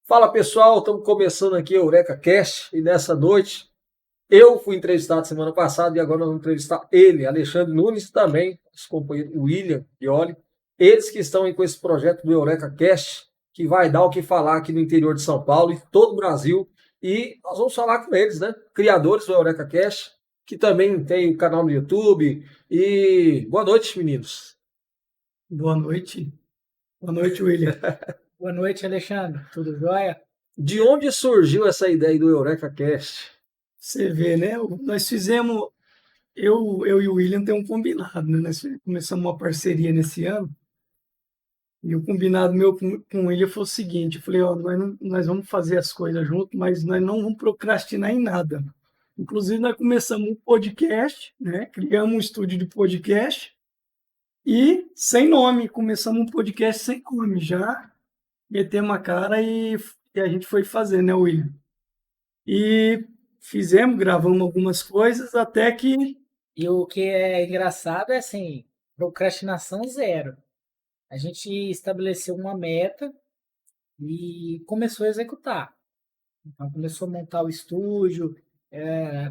Fala pessoal, estamos começando aqui o Eureka Cast e nessa noite eu fui entrevistado semana passada e agora nós vamos entrevistar ele, Alexandre Nunes, e também os companheiros William Pioli, eles que estão aí com esse projeto do Eureka Cast, que vai dar o que falar aqui no interior de São Paulo e todo o Brasil. E nós vamos falar com eles, né? Criadores do Eureka Cast, que também tem o canal no YouTube. E boa noite, meninos. Boa noite. Boa noite, William. Boa noite, Alexandre. Tudo jóia? De onde surgiu essa ideia aí do Eureka Cast? Você vê, né? Nós fizemos, eu e o William temos um combinado, né? Nós começamos uma parceria nesse ano. E o combinado meu com ele foi o seguinte: eu falei, ó, nós vamos fazer as coisas juntos, mas nós não vamos procrastinar em nada. Inclusive, nós começamos um podcast, né? Criamos um estúdio de podcast e sem nome. Começamos um podcast sem nome já. Metemos a cara e a gente foi fazer, né, William? E gravamos algumas coisas até que... E o que é engraçado é assim, procrastinação zero. A gente estabeleceu uma meta e começou a executar. Então começou a montar o estúdio,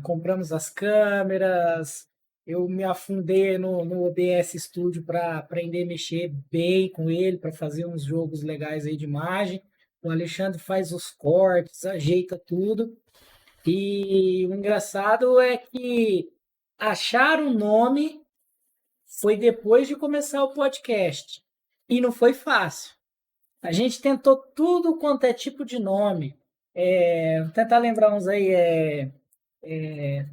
compramos as câmeras, eu me afundei no OBS Studio para aprender a mexer bem com ele, para fazer uns jogos legais aí de imagem. O Alexandre faz os cortes, ajeita tudo. E o engraçado é que achar o nome foi depois de começar o podcast. E não foi fácil. A gente tentou tudo quanto é tipo de nome. Vou tentar lembrar uns aí.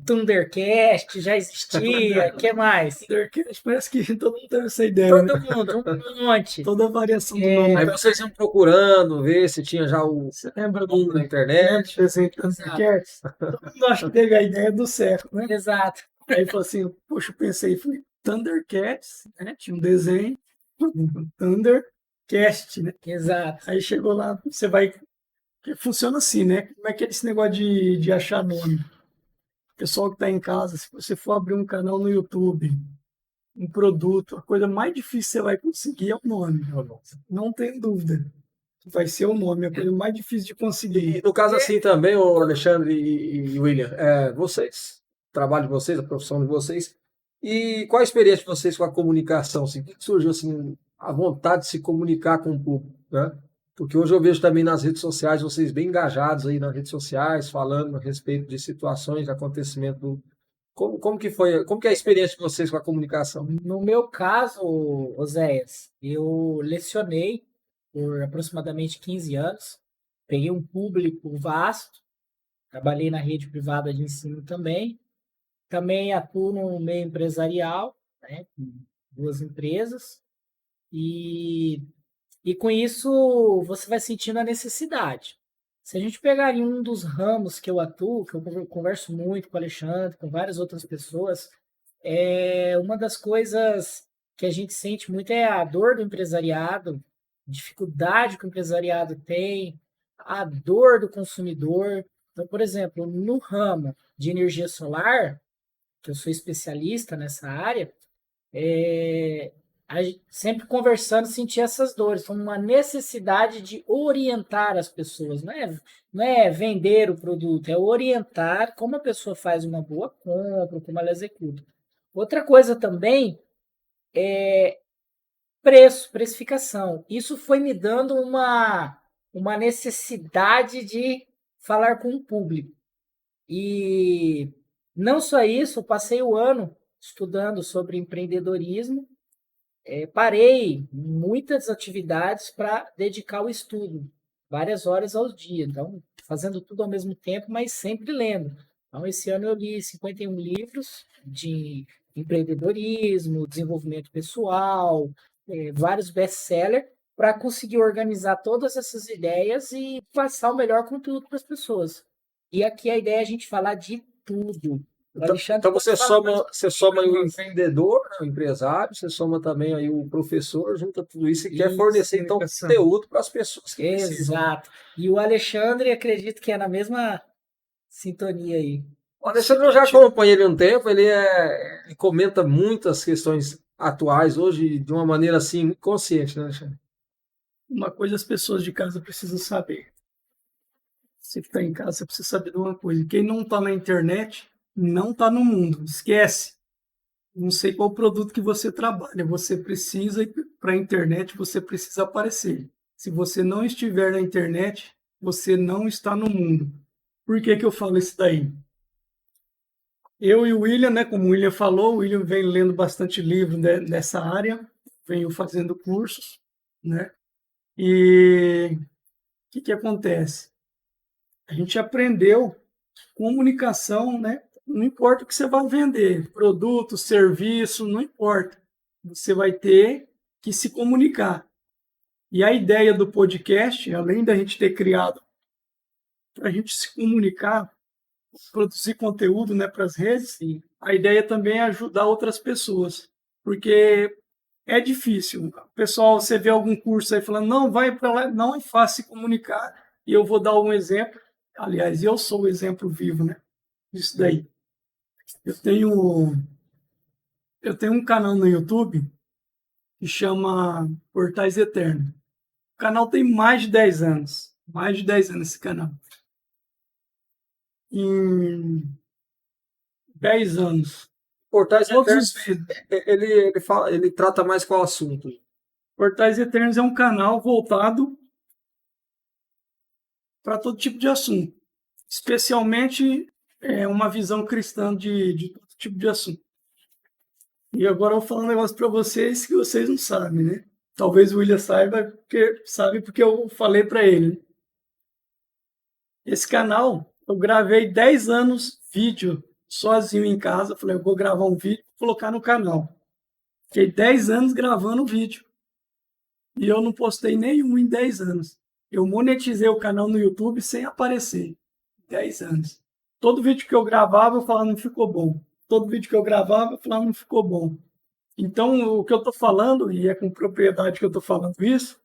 Thundercast já existia. O que mais? Thundercast, parece que todo mundo teve essa ideia, Todo né? mundo, um monte. Toda a variação do nome. Aí vocês iam procurando, ver se tinha já o Você lembra nome na internet. desenho Thundercats? Todo mundo acha que teve a ideia do século, né? Exato. Aí falou assim, poxa, eu pensei, foi Thundercats, né? Tinha um desenho, Thundercast, né? Exato. Aí chegou lá, você vai... Funciona assim, né? Como é que é esse negócio de achar nome? Pessoal que está em casa, se você for abrir um canal no YouTube, um produto, a coisa mais difícil que você vai conseguir é o nome. Não tem dúvida. Vai ser o nome, a coisa mais difícil de conseguir. E no caso assim também, o Alexandre e William, vocês, o trabalho de vocês, a profissão de vocês, e qual a experiência de vocês com a comunicação? Assim, o que surgiu assim, a vontade de se comunicar com o público, né? Porque hoje eu vejo também nas redes sociais, vocês bem engajados aí nas redes sociais, falando a respeito de situações, de acontecimento. Como que foi, como que é a experiência de vocês com a comunicação? No meu caso, Oséias, eu lecionei por aproximadamente 15 anos, peguei um público vasto, trabalhei na rede privada de ensino também atuo no meio empresarial, né, com 2 empresas, e com isso você vai sentindo a necessidade. Se a gente pegar em um dos ramos que eu atuo, que eu converso muito com o Alexandre, com várias outras pessoas, uma das coisas que a gente sente muito é a dor do empresariado, dificuldade que o empresariado tem, a dor do consumidor. Então, por exemplo, no ramo de energia solar, que eu sou especialista nessa área, sempre conversando, senti essas dores, como uma necessidade de orientar as pessoas, não é vender o produto, é orientar como a pessoa faz uma boa compra, como ela executa. Outra coisa também é precificação. Isso foi me dando uma necessidade de falar com o público. E não só isso, eu passei o ano estudando sobre empreendedorismo, parei muitas atividades para dedicar ao estudo, várias horas ao dia, então fazendo tudo ao mesmo tempo, mas sempre lendo. Então, esse ano eu li 51 livros de empreendedorismo, desenvolvimento pessoal, vários best-sellers, para conseguir organizar todas essas ideias e passar o melhor conteúdo para as pessoas. E aqui a ideia é a gente falar de tudo. Então você soma aí o empreendedor, o empresário, você soma também aí o professor, junta tudo isso e quer fornecer então conteúdo para as pessoas que precisam. Exato. E o Alexandre, acredito que é na mesma sintonia aí. O Alexandre, eu já acompanho ele há um tempo, ele comenta muitas questões atuais hoje de uma maneira assim consciente, né, Alexandre? Uma coisa as pessoas de casa precisam saber. Você que está em casa, você precisa saber de uma coisa. Quem não está na internet, não está no mundo. Esquece. Não sei qual produto que você trabalha. Você precisa, para a internet, você precisa aparecer. Se você não estiver na internet, você não está no mundo. Por que que eu falo isso daí? Eu e o William, né, como o William falou, o William vem lendo bastante livro, né, nessa área, venho fazendo cursos, né? E o que acontece? A gente aprendeu comunicação, né? Não importa o que você vai vender, produto, serviço, não importa. Você vai ter que se comunicar. E a ideia do podcast, além da gente ter criado para a gente se comunicar, produzir conteúdo, né, para as redes, a ideia também é ajudar outras pessoas. Porque é difícil. O pessoal, você vê algum curso aí falando, não, vai para lá, não é fácil se comunicar. E eu vou dar um exemplo. Aliás, eu sou o exemplo vivo, né, disso daí. Eu tenho um canal no YouTube que chama Portais Eternos. O canal tem mais de 10 anos. Mais de 10 anos esse canal. Em 10 anos. Portais Todos Eternos, os vídeos. ele trata mais qual assunto? Portais Eternos é um canal voltado para todo tipo de assunto. Especialmente uma visão cristã de todo tipo de assunto. E agora eu vou falar um negócio para vocês que vocês não sabem, né? Talvez o William saiba, porque eu falei para ele. Esse canal, eu gravei 10 anos vídeo sozinho em casa. Falei, eu vou gravar um vídeo e colocar no canal. Fiquei 10 anos gravando vídeo. E eu não postei nenhum em 10 anos. Eu monetizei o canal no YouTube sem aparecer. 10 anos. Todo vídeo que eu gravava, eu falava, não ficou bom. Todo vídeo que eu gravava, eu falava, não ficou bom. Então, o que eu estou falando, e é com propriedade que eu estou falando isso,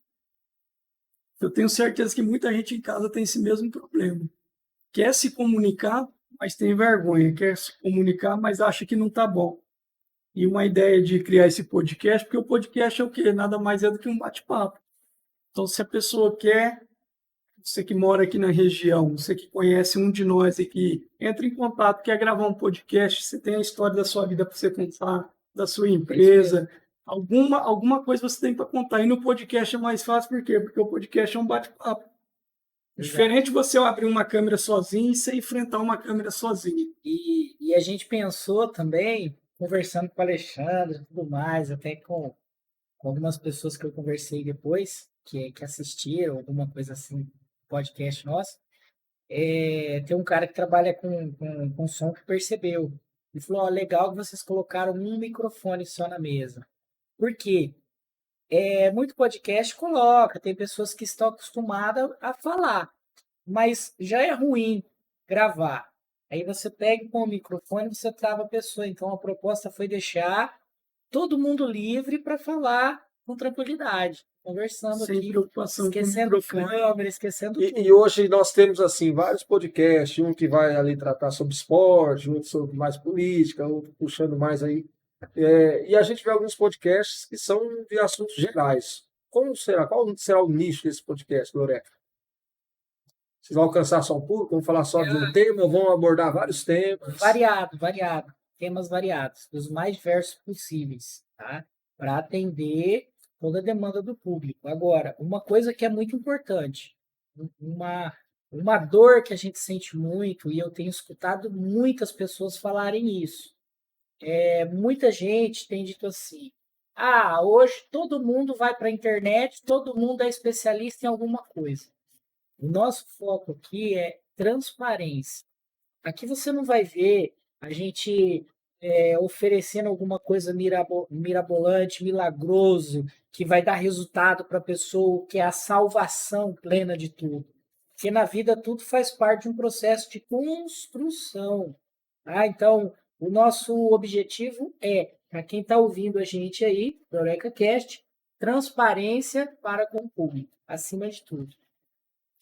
eu tenho certeza que muita gente em casa tem esse mesmo problema. Quer se comunicar, mas tem vergonha. Quer se comunicar, mas acha que não está bom. E uma ideia de criar esse podcast, porque o podcast é o quê? Nada mais é do que um bate-papo. Então, se a pessoa quer, você que mora aqui na região, você que conhece um de nós aqui, entra em contato, quer gravar um podcast, você tem a história da sua vida para você contar, da sua empresa, alguma coisa você tem para contar. E no podcast é mais fácil, por quê? Porque o podcast é um bate-papo. Diferente de você abrir uma câmera sozinho e você enfrentar uma câmera sozinho. E a gente pensou também, conversando com o Alexandre e tudo mais, até com algumas pessoas que eu conversei depois, que assistiram, alguma coisa assim, podcast nosso. Tem um cara que trabalha com som que percebeu. Ele falou, ó, legal que vocês colocaram um microfone só na mesa. Por quê? Muito podcast coloca, tem pessoas que estão acostumadas a falar, mas já é ruim gravar. Aí você pega com o microfone, você trava a pessoa. Então a proposta foi deixar todo mundo livre para falar com tranquilidade, conversando Sem aqui, preocupação com o esquecendo microfone. câmera, esquecendo tudo. E hoje nós temos assim vários podcasts, um que vai ali tratar sobre esporte, outro sobre mais política, outro puxando mais aí. E a gente vê alguns podcasts que são de assuntos gerais. Qual será o nicho desse podcast, Loreca? Vocês vão alcançar só um público? Vão falar só de um tema ou vão abordar vários temas? Variado, temas variados, os mais diversos possíveis, tá? Para atender toda a demanda do público. Agora, uma coisa que é muito importante, uma dor que a gente sente muito, e eu tenho escutado muitas pessoas falarem isso. Muita gente tem dito assim: ah, hoje todo mundo vai para a internet, todo mundo é especialista em alguma coisa. O nosso foco aqui é transparência. Aqui você não vai ver a gente oferecendo alguma coisa mirabolante, milagroso, que vai dar resultado para a pessoa, que é a salvação plena de tudo. Porque na vida tudo faz parte de um processo de construção. Tá? Então, o nosso objetivo para quem está ouvindo a gente aí, do EurekaCast, transparência para com o público, acima de tudo.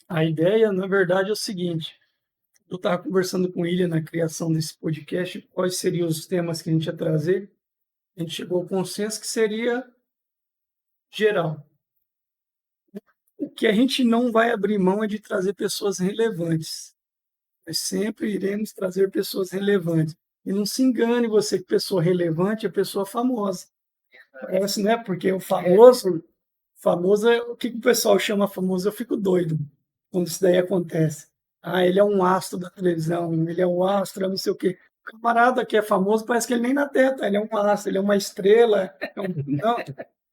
A ideia, na verdade, é o seguinte. Eu estava conversando com ele na criação desse podcast, quais seriam os temas que a gente ia trazer. A gente chegou ao consenso que seria geral. O que a gente não vai abrir mão é de trazer pessoas relevantes. Nós sempre iremos trazer pessoas relevantes. E não se engane você que pessoa relevante é pessoa famosa. Parece, né? Porque o famoso o que o pessoal chama famoso, eu fico doido quando isso daí acontece. Ah, ele é um astro da televisão, ele é um astro, não sei o quê. O camarada que é famoso parece que ele nem na Terra, tá? Ele é um astro, ele é uma estrela. Não.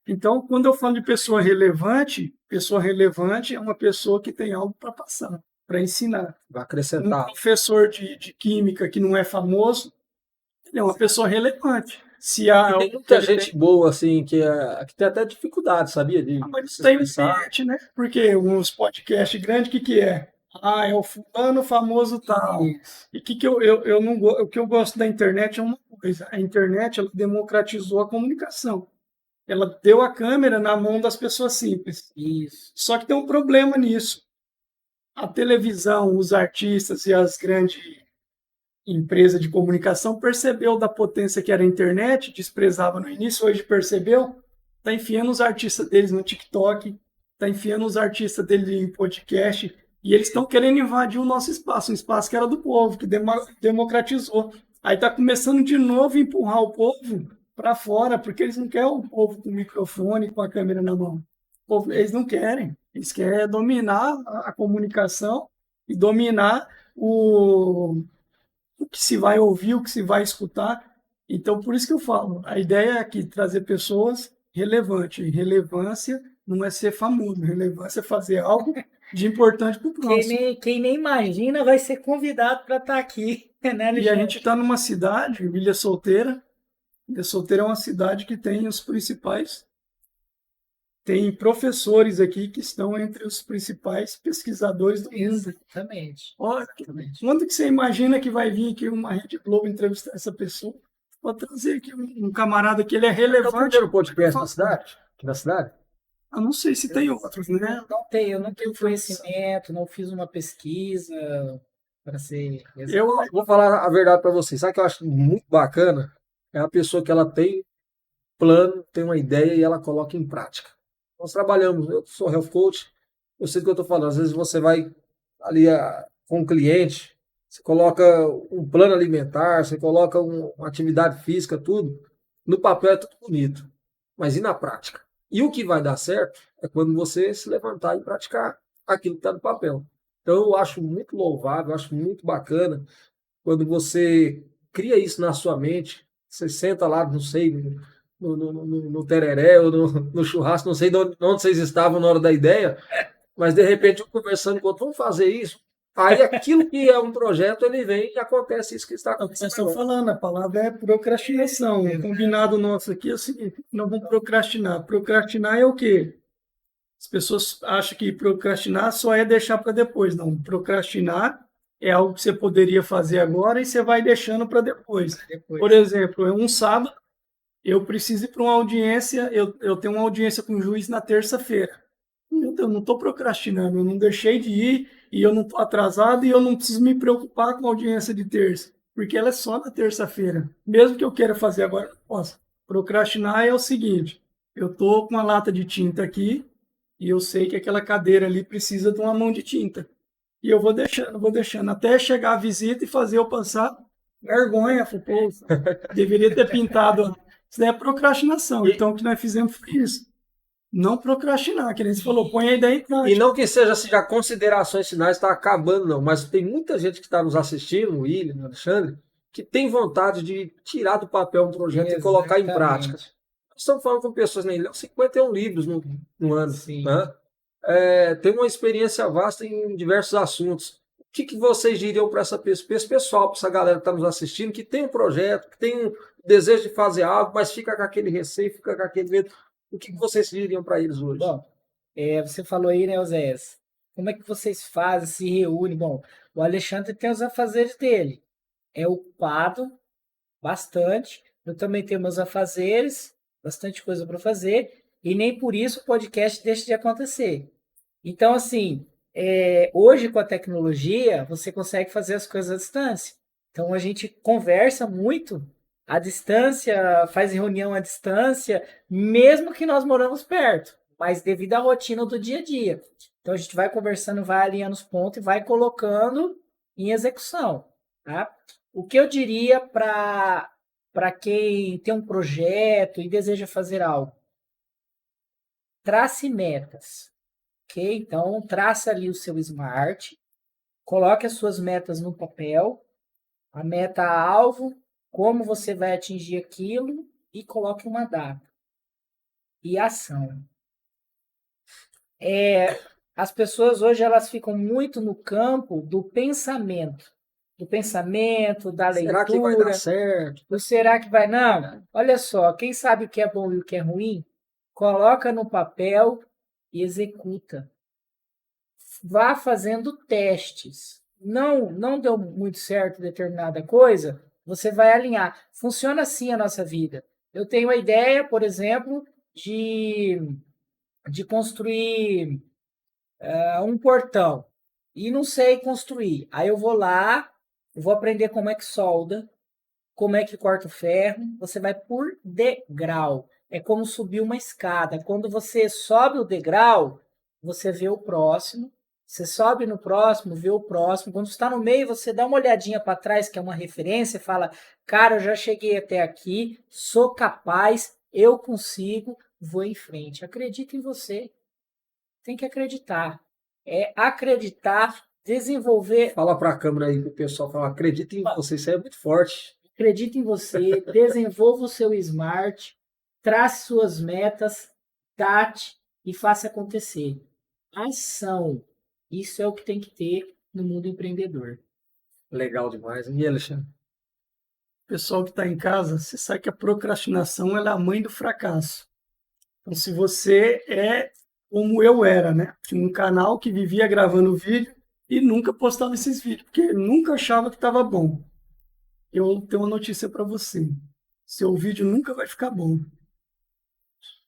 Então, quando eu falo de pessoa relevante é uma pessoa que tem algo para passar, para ensinar. Vai Um acrescentar. professor de química que não é famoso, ele é uma pessoa relevante. Se há E tem algo que muita ele gente boa, assim, que tem até dificuldade, sabia? De mas se tem um expressar. cliente, né? Porque uns podcasts grandes, o que que é? Ah, é o fulano famoso tal. Isso. E eu não o que eu gosto da internet é uma coisa. A internet, ela democratizou a comunicação. Ela deu a câmera na mão das pessoas simples. Isso. Só que tem um problema nisso. A televisão, os artistas e as grandes empresas de comunicação percebeu da potência que era a internet, desprezava no início, hoje percebeu, está enfiando os artistas deles no TikTok, está enfiando os artistas deles em podcast, e eles estão querendo invadir o nosso espaço, um espaço que era do povo, que democratizou. Aí está começando de novo a empurrar o povo para fora, porque eles não querem o povo com o microfone, com a câmera na mão. Eles não querem. Eles querem dominar a comunicação e dominar o que se vai ouvir, o que se vai escutar. Então, por isso que eu falo, a ideia é aqui trazer pessoas relevantes. E relevância não é ser famoso, relevância é fazer algo de importante para o próximo. Quem nem imagina vai ser convidado para estar aqui, né, E a Alexandre? gente está numa cidade, Ilha Solteira. Ilha Solteira é uma cidade que tem os principais. Tem professores aqui que estão entre os principais pesquisadores do mundo. Exatamente. Olha, Exatamente. quando que você imagina que vai vir aqui uma Rede Globo entrevistar essa pessoa? Vou trazer aqui um camarada que ele é É o relevante. primeiro podcast na cidade? Aqui na cidade? Eu não sei se tem outros, né? Eu não tenho conhecimento, não fiz uma pesquisa para ser Eu, Vou falar a verdade para vocês. Sabe o que eu acho muito bacana? É a pessoa que ela tem plano, tem uma ideia e ela coloca em prática. Nós trabalhamos, eu sou health coach, eu sei do que eu estou falando. Às vezes você vai ali com um cliente, você coloca um plano alimentar, você coloca uma atividade física, tudo. No papel é tudo bonito, mas e na prática? E o que vai dar certo é quando você se levantar e praticar aquilo que está no papel. Então eu acho muito louvável, eu acho muito bacana quando você cria isso na sua mente, você senta lá, não sei, no tereré ou no churrasco, não sei onde vocês estavam na hora da ideia, mas de repente conversando com outro, vamos fazer isso. Aí aquilo que é um projeto, ele vem e acontece isso que está é o que acontecendo. nós estamos falando, a palavra é procrastinação. O combinado nosso aqui é o seguinte: não vamos procrastinar. Procrastinar é o quê? As pessoas acham que procrastinar só é deixar para depois. Não, procrastinar é algo que você poderia fazer agora e você vai deixando para depois. Por exemplo, é um sábado, eu preciso ir para uma audiência, eu tenho uma audiência com o juiz na terça-feira. Eu não estou procrastinando, eu não deixei de ir e eu não estou atrasado e eu não preciso me preocupar com a audiência de terça, porque ela é só na terça-feira. Mesmo que eu queira fazer agora, eu posso. Procrastinar é o seguinte: eu estou com uma lata de tinta aqui e eu sei que aquela cadeira ali precisa de uma mão de tinta. E eu vou deixando, até chegar a visita e fazer eu passar vergonha. Pô, deveria ter pintado. Isso daí é procrastinação. Então, o que nós fizemos foi isso. Não procrastinar, que nem você falou, põe a ideia em E prática. não que seja assim, já considerações finais está acabando, não, mas tem muita gente que está nos assistindo, o William, o Alexandre, que tem vontade de tirar do papel um projeto e colocar em prática. Exatamente. Nós estamos falando com pessoas, né? Ele leu 51 livros no ano. Sim. Né? Tem uma experiência vasta em diversos assuntos. O que vocês diriam para esse pessoal, para essa galera que está nos assistindo, que tem um projeto, que tem um desejo de fazer algo, mas fica com aquele receio, fica com aquele medo? O que vocês diriam para eles hoje? Bom, você falou aí, né, Oséias? Como é que vocês fazem, se reúnem? Bom, o Alexandre tem os afazeres dele. É ocupado bastante. Eu também tenho meus afazeres, bastante coisa para fazer. E nem por isso o podcast deixa de acontecer. Então, assim, hoje com a tecnologia, você consegue fazer as coisas à distância. Então, a gente conversa muito à distância, faz reunião à distância, mesmo que nós moramos perto. mas devido à rotina do dia a dia. Então a gente vai conversando, vai alinhando os pontos e vai colocando em execução, tá? O que eu diria para quem tem um projeto e deseja fazer algo? Trace metas, ok? Então traça ali o seu smart, coloque as suas metas no papel, a meta-alvo, como você vai atingir aquilo e coloque uma data e ação. As pessoas hoje elas ficam muito no campo do pensamento, da Será que vai dar leitura, certo? do será que vai. Não, olha só, quem sabe o que é bom e o que é ruim, coloca no papel e executa. Vá fazendo testes. Não deu muito certo determinada coisa, você vai alinhar. Funciona assim a nossa vida. Eu tenho a ideia, por exemplo, de construir um portão e não sei construir. Aí eu vou lá, eu vou aprender como é que solda, como é que corta o ferro. Você vai por degrau. É como subir uma escada. Quando você sobe o degrau, você vê o próximo. Você sobe no próximo, vê o próximo. Quando está no meio, você dá uma olhadinha para trás, que é uma referência, e fala: cara, eu já cheguei até aqui, sou capaz, eu consigo, vou em frente. Acredita em você. Tem que acreditar. É acreditar, desenvolver. Fala para a câmera aí que o pessoal fala, acredita em você, isso aí é muito forte. Acredite em você, desenvolva o seu smart, trace suas metas, date e faça acontecer. Ação. Isso é o que tem que ter no mundo empreendedor. Legal demais. E Alexandre? Pessoal que está em casa, você sabe que a procrastinação ela é a mãe do fracasso. Então, se você é como eu era, né? Tinha um canal que vivia gravando vídeo e nunca postava esses vídeos, porque nunca achava que estava bom. Eu tenho uma notícia para você. Seu vídeo nunca vai ficar bom.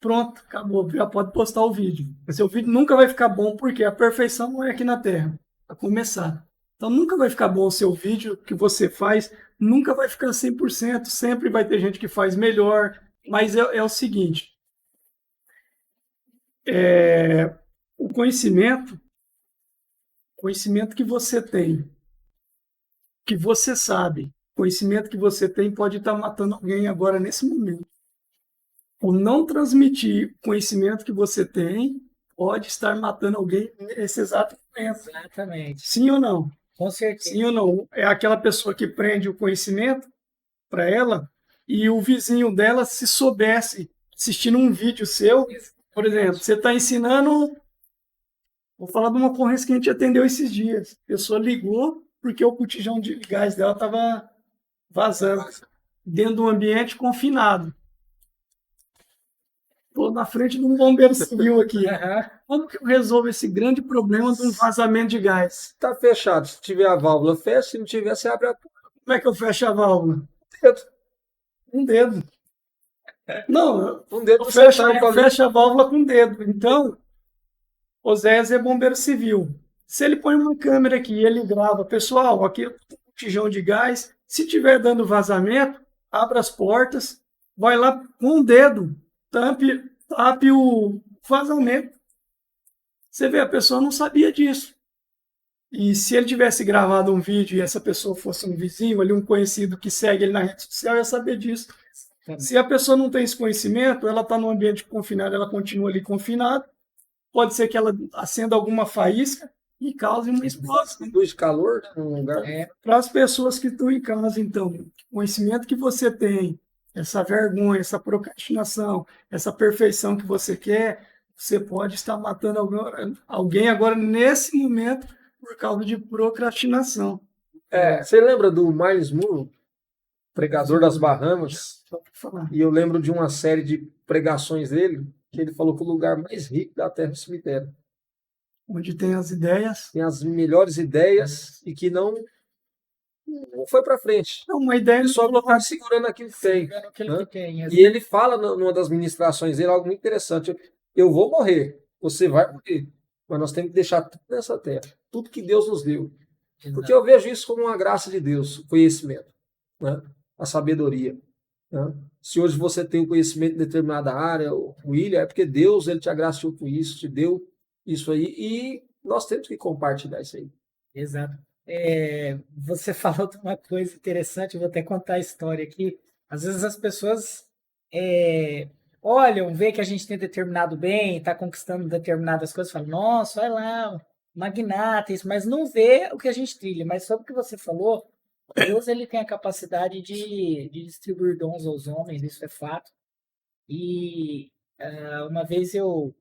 Pronto, acabou. Já pode postar o vídeo. Seu vídeo nunca vai ficar bom porque a perfeição não é aqui na Terra. Para começar. Então nunca vai ficar bom o seu vídeo que você faz. Nunca vai ficar 100%. Sempre vai ter gente que faz melhor. Mas é o seguinte. O conhecimento que você tem, que você sabe, conhecimento que você tem pode estar matando alguém agora nesse momento. O não transmitir conhecimento que você tem pode estar matando alguém nesse exato momento. Exatamente. Sim ou não? Com certeza. Sim ou não? É aquela pessoa que prende o conhecimento para ela e o vizinho dela, se soubesse, assistindo um vídeo seu, por exemplo, você está ensinando. Vou falar de uma ocorrência que a gente atendeu esses dias. A pessoa ligou porque o botijão de gás dela estava vazando dentro de um ambiente confinado. Estou na frente de um bombeiro civil aqui. Como que eu resolvo esse grande problema de um vazamento de gás? Está fechado. Se tiver a válvula, fecha. Se não tiver, você abre a porta. Como é que eu fecho a válvula? Um dedo. Não, Um dedo eu fecho ali. a válvula com o dedo. Então, Oséias é bombeiro civil. Se ele põe uma câmera aqui e ele grava, pessoal, aqui tem um botijão de gás, se tiver dando vazamento, abra as portas, vai lá com o dedo, tape o vazamento. Você vê, a pessoa não sabia disso. E se ele tivesse gravado um vídeo e essa pessoa fosse um vizinho, ali, um conhecido que segue ele na rede social, ia saber disso. Se a pessoa não tem esse conhecimento, ela está num ambiente confinado, ela continua ali confinada, pode ser que ela acenda alguma faísca e cause uma explosão. Luz, calor, num lugar. Para as pessoas que estão em casa, então, o conhecimento que você tem, essa vergonha, essa procrastinação, essa perfeição que você quer, você pode estar matando alguém agora nesse momento por causa de procrastinação. Você lembra do Miles Moore, pregador das Bahamas? Só para falar. E eu lembro de uma série de pregações dele, que ele falou que o lugar mais rico da Terra é o cemitério. Onde tem as ideias. Tem as melhores ideias e que não foi para frente. É uma ideia Só está segurando aquilo que tem. Aquilo que tem. E ele fala numa das ministrações dele algo muito interessante. Eu vou morrer, você vai morrer, mas nós temos que deixar tudo nessa terra, tudo que Deus nos deu. Porque eu vejo isso como uma graça de Deus, o conhecimento, né? A sabedoria. né? Se hoje você tem o conhecimento em determinada área, o William, é porque Deus ele te agraciou com isso, te deu isso aí, e nós temos que compartilhar isso aí. Exato. Você falou de uma coisa interessante, eu vou até contar a história aqui. Às vezes as pessoas olham, vê que a gente tem determinado bem, está conquistando determinadas coisas, falam, nossa, olha lá, magnata, isso, mas não vê o que a gente trilha. Mas sobre o que você falou, Deus ele tem a capacidade de distribuir dons aos homens, isso é fato. E uma vez eu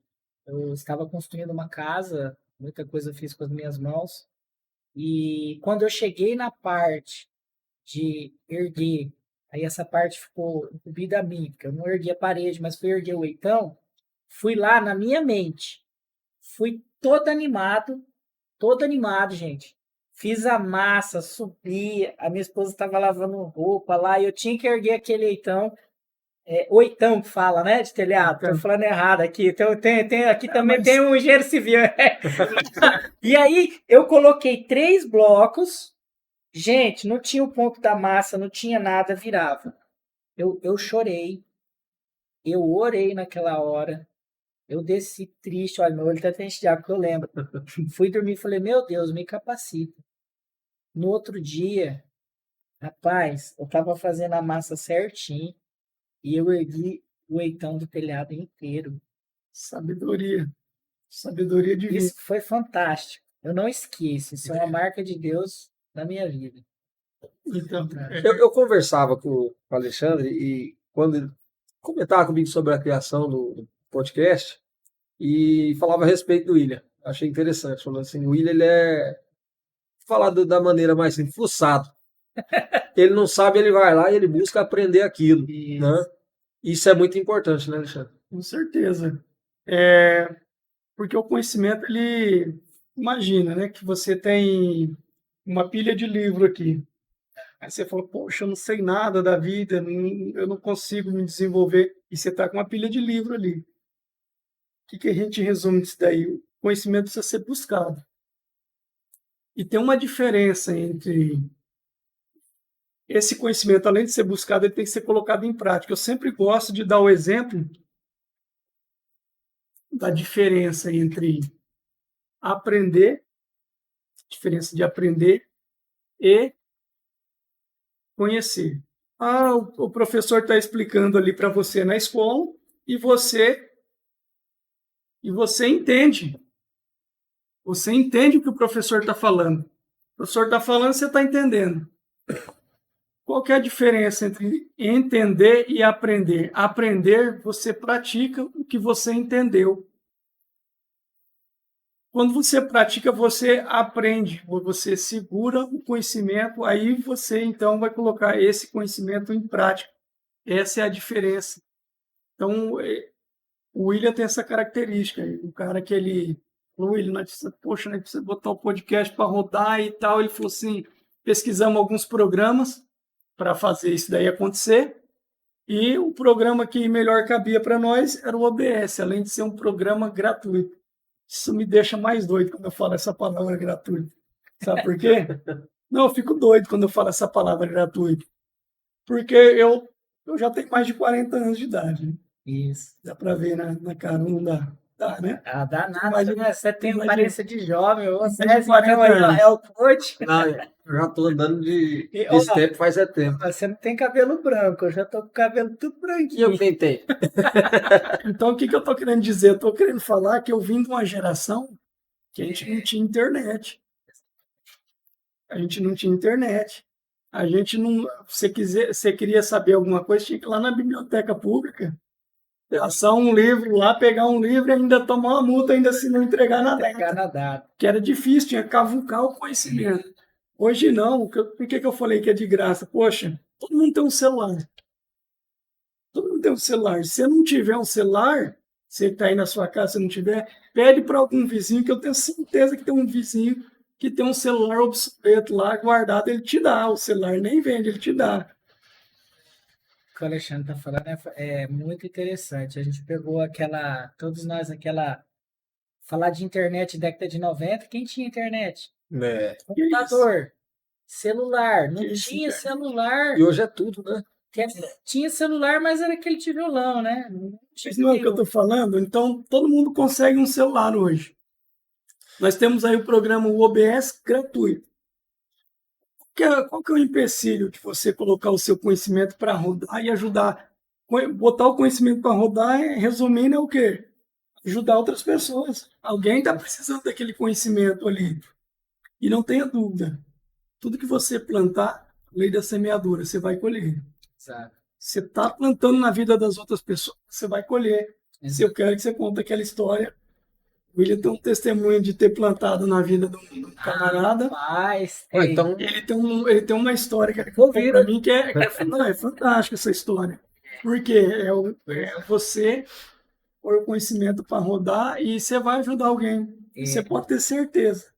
estava construindo uma casa, muita coisa eu fiz com as minhas mãos, e quando eu cheguei na parte de erguer, aí essa parte ficou incumbida a mim, porque eu não ergui a parede, mas fui erguer o eitão, fui lá na minha mente, fui todo animado, gente. Fiz a massa, subi, a minha esposa estava lavando roupa lá, e eu tinha que erguer aquele eitão, oitão que fala, né, de telhado, tô falando errado aqui, então, aqui também tem um engenheiro civil. E aí, eu coloquei 3 blocos, gente, não tinha o ponto da massa, não tinha nada, virava. Eu chorei, eu orei naquela hora, eu desci triste, olha, meu olho tá triste já, porque eu lembro. Fui dormir e falei, meu Deus, me capacita. No outro dia, rapaz, eu tava fazendo a massa certinho e eu ergui o eitão do telhado inteiro. Sabedoria. Sabedoria divina. Isso foi fantástico. Eu não esqueço, isso é uma marca de Deus na minha vida. Então, Eu conversava com o Alexandre e quando ele comentava comigo sobre a criação do podcast e falava a respeito do William. Achei interessante, falando assim, o William ele é falado da maneira mais simples, fuçado. Ele não sabe, ele vai lá e ele busca aprender aquilo, né? Isso é muito importante, né, Alexandre? com certeza. Porque o conhecimento, ele imagina, né, que você tem uma pilha de livro aqui. Aí você fala, poxa, eu não sei nada da vida, eu não consigo me desenvolver. E você está com uma pilha de livro ali. O que a gente resume disso daí? O conhecimento precisa ser buscado. E tem uma diferença entre esse conhecimento, além de ser buscado, ele tem que ser colocado em prática. Eu sempre gosto de dar o exemplo da diferença entre aprender, diferença de aprender e conhecer. O professor está explicando ali para você na escola e você entende. Você entende o que o professor está falando. O professor está falando, você está entendendo. Qual que é a diferença entre entender e aprender? Aprender, você pratica o que você entendeu. Quando você pratica, você aprende, você segura o conhecimento, aí você então vai colocar esse conhecimento em prática. Essa é a diferença. Então, o William tem essa característica. O cara que ele falou, William, nós precisa, poxa, nós precisa botar o podcast para rodar e tal. Ele falou assim, pesquisamos alguns programas para fazer isso daí acontecer. E o programa que melhor cabia para nós era o OBS, além de ser um programa gratuito. Isso me deixa mais doido quando eu falo essa palavra gratuito. Sabe por quê? Não, eu fico doido quando eu falo essa palavra gratuito. Porque eu já tenho mais de 40 anos de idade. Né? Isso. Dá para ver na cara, não dá. Dá, né? Ah, dá nada, né? Você tem mais aparência de jovem, você mais de 40 anos. é o coach. Não, eu já estou andando desse ó, tempo faz tempo. Você não tem cabelo branco, eu já tô com o cabelo tudo E branquinho. eu tentei. Então, o que eu estou querendo dizer? Eu estou querendo falar que eu vim de uma geração que a gente não tinha internet. A gente não tinha internet. A gente não... Você queria saber alguma coisa, tinha que ir lá na biblioteca pública, passar um livro lá, pegar um livro e ainda tomar uma multa, ainda se não entregar na data. Que era difícil, tinha que cavucar o conhecimento. Hoje não. Por que eu falei que é de graça? Poxa, todo mundo tem um celular. Todo mundo tem um celular. Se você não tiver um celular, você está aí na sua casa, se não tiver, pede para algum vizinho, que eu tenho certeza que tem um vizinho que tem um celular obsoleto lá guardado, ele te dá. O celular nem vende, ele te dá. O que o Alexandre está falando é muito interessante. A gente pegou todos nós falar de internet década de 90, quem tinha internet? Computador, celular, não tinha celular. E hoje é tudo, né? Tinha celular, mas era aquele tijolão, né? Não tinha Isso não é o que eu estou falando? Então, todo mundo consegue um celular hoje. Nós temos aí o programa OBS gratuito. Qual que é o empecilho de você colocar o seu conhecimento para rodar e ajudar? Botar o conhecimento para rodar, resumindo, é o quê? Ajudar outras pessoas. Alguém está precisando daquele conhecimento ali. E não tenha dúvida, tudo que você plantar, lei da semeadura, você vai colher. Exato. Você está plantando na vida das outras pessoas, você vai colher. Se eu quero que você conte aquela história, o William tem um testemunho de ter plantado na vida do camarada. Rapaz, Então, Ele tem uma história que ele Vou contou vir. para mim que é fantástica essa história. Porque você pôr o conhecimento para rodar e você vai ajudar alguém. E você pode ter certeza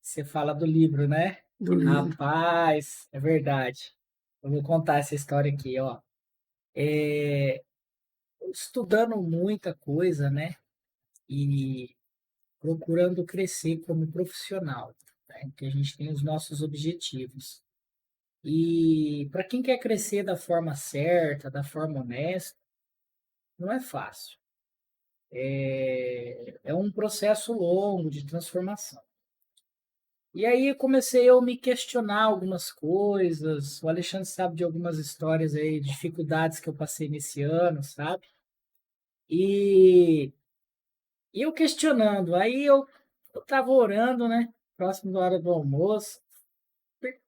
você fala do livro, né? do livro. Rapaz, é verdade. Eu vou contar essa história aqui, ó. Estudando muita coisa, né? E procurando crescer como profissional, né? Porque a gente tem os nossos objetivos. E para quem quer crescer da forma certa, da forma honesta, não é fácil. É um processo longo de transformação. E aí eu comecei a me questionar algumas coisas. O Alexandre sabe de algumas histórias aí, dificuldades que eu passei nesse ano, sabe? E, e eu questionando. Aí eu tava orando, né? Próximo da hora do almoço,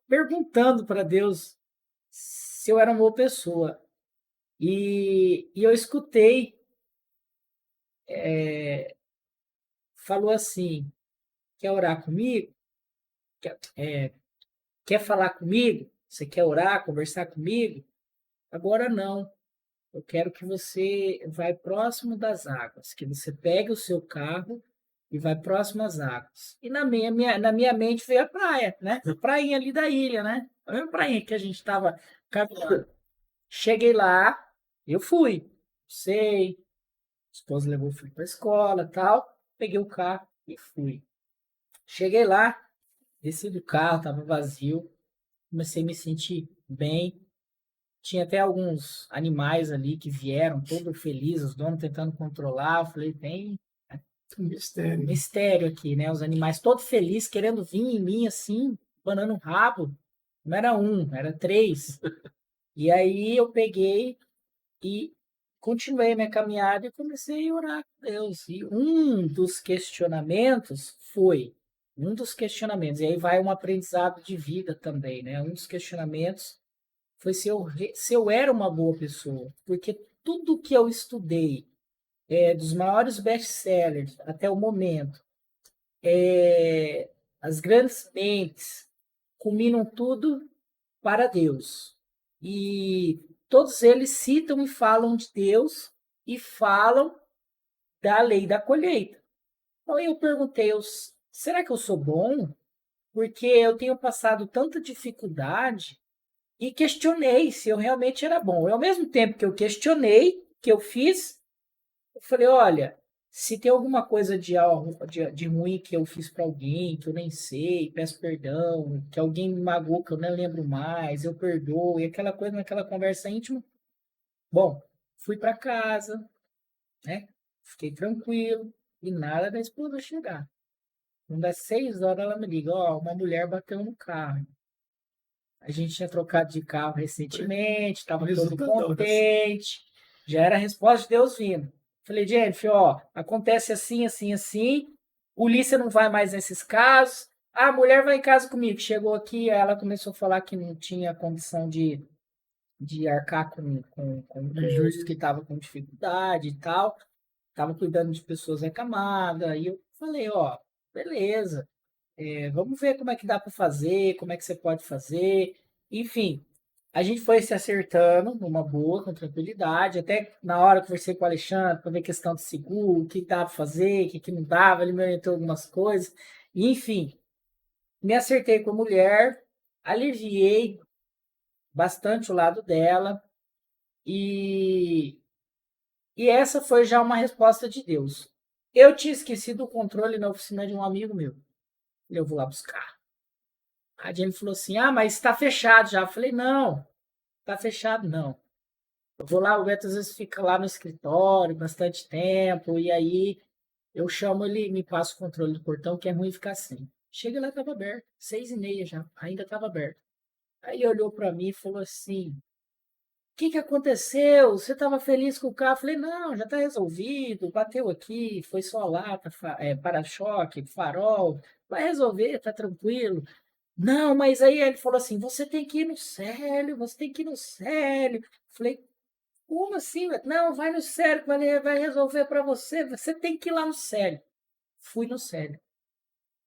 perguntando para Deus se eu era uma boa pessoa. E eu escutei, falou assim: quer orar comigo? Quer falar comigo? Você quer orar, conversar comigo? Agora não. Eu quero que você vá próximo das águas, que você pegue o seu carro e vai próximo às águas. E na minha mente veio a praia, né? A prainha ali da ilha, né? A mesma prainha que a gente estava caminhando. Cheguei lá, eu fui. Sei, a esposa levou o filho para a escola, tal. Peguei o carro e fui. Cheguei lá, desci do carro, estava vazio. Comecei a me sentir bem. Tinha até alguns animais ali que vieram, todo felizes, os donos tentando controlar. Eu falei, tem Um mistério. mistério aqui, né? Os animais todos felizes, querendo vir em mim assim, banando o rabo. Não era um, era três. E aí eu peguei e continuei minha caminhada e comecei a orar com Deus. E um dos questionamentos, e aí vai um aprendizado de vida também, né? Um dos questionamentos foi se eu era uma boa pessoa, porque tudo que eu estudei, dos maiores best-sellers até o momento, as grandes mentes, culminam tudo para Deus. E todos eles citam e falam de Deus e falam da lei da colheita. Então eu perguntei, será que eu sou bom? Porque eu tenho passado tanta dificuldade e questionei se eu realmente era bom. E ao mesmo tempo que eu questionei, que eu fiz, eu falei, olha, se tem alguma coisa de ruim que eu fiz para alguém, que eu nem sei, peço perdão, que alguém me magoou, que eu nem lembro mais, eu perdoo, e aquela coisa naquela conversa íntima. Bom, fui para casa, né? Fiquei tranquilo e nada da esposa chegar. Quando das 6 horas ela me liga, ó, uma mulher bateu no carro. A gente tinha trocado de carro recentemente, estava todo contente. Já era a resposta de Deus vindo. Falei, Jennifer, ó, acontece assim, assim, assim. O Lícia não vai mais nesses casos. Ah, a mulher vai em casa comigo. Chegou aqui, ela começou a falar que não tinha condição de arcar com o justo, que estava com dificuldade e tal. Estava cuidando de pessoas recamadas. E eu falei, ó, beleza. Vamos ver como é que dá para fazer, como é que você pode fazer. Enfim, a gente foi se acertando numa boa, com tranquilidade. Até na hora eu conversei com o Alexandre para ver questão de seguro, o que dava para fazer, o que não dava. Ele me orientou algumas coisas. Enfim, me acertei com a mulher, aliviei bastante o lado dela. E, e essa foi já uma resposta de Deus. Eu tinha esquecido o controle na oficina de um amigo meu. Eu vou lá buscar. A Jenny falou assim, ah, mas está fechado já. Eu falei, não, Tá fechado, não. Eu vou lá, o Beto às vezes fica lá no escritório bastante tempo, e aí eu chamo ele, me passa o controle do portão, que é ruim ficar assim. Chega lá, tava aberto, 6h30 já, ainda tava aberto. Aí ele olhou para mim e falou assim: o que aconteceu? Você estava feliz com o carro? Eu falei: não, já está resolvido, bateu aqui, foi só lata, para-choque, farol, vai resolver, tá tranquilo. Não, mas aí ele falou assim: você tem que ir no Célio, você tem que ir no Célio. Eu falei: como assim? Não, vai no Célio, que ele vai resolver para você, você tem que ir lá no Célio. Fui no Célio.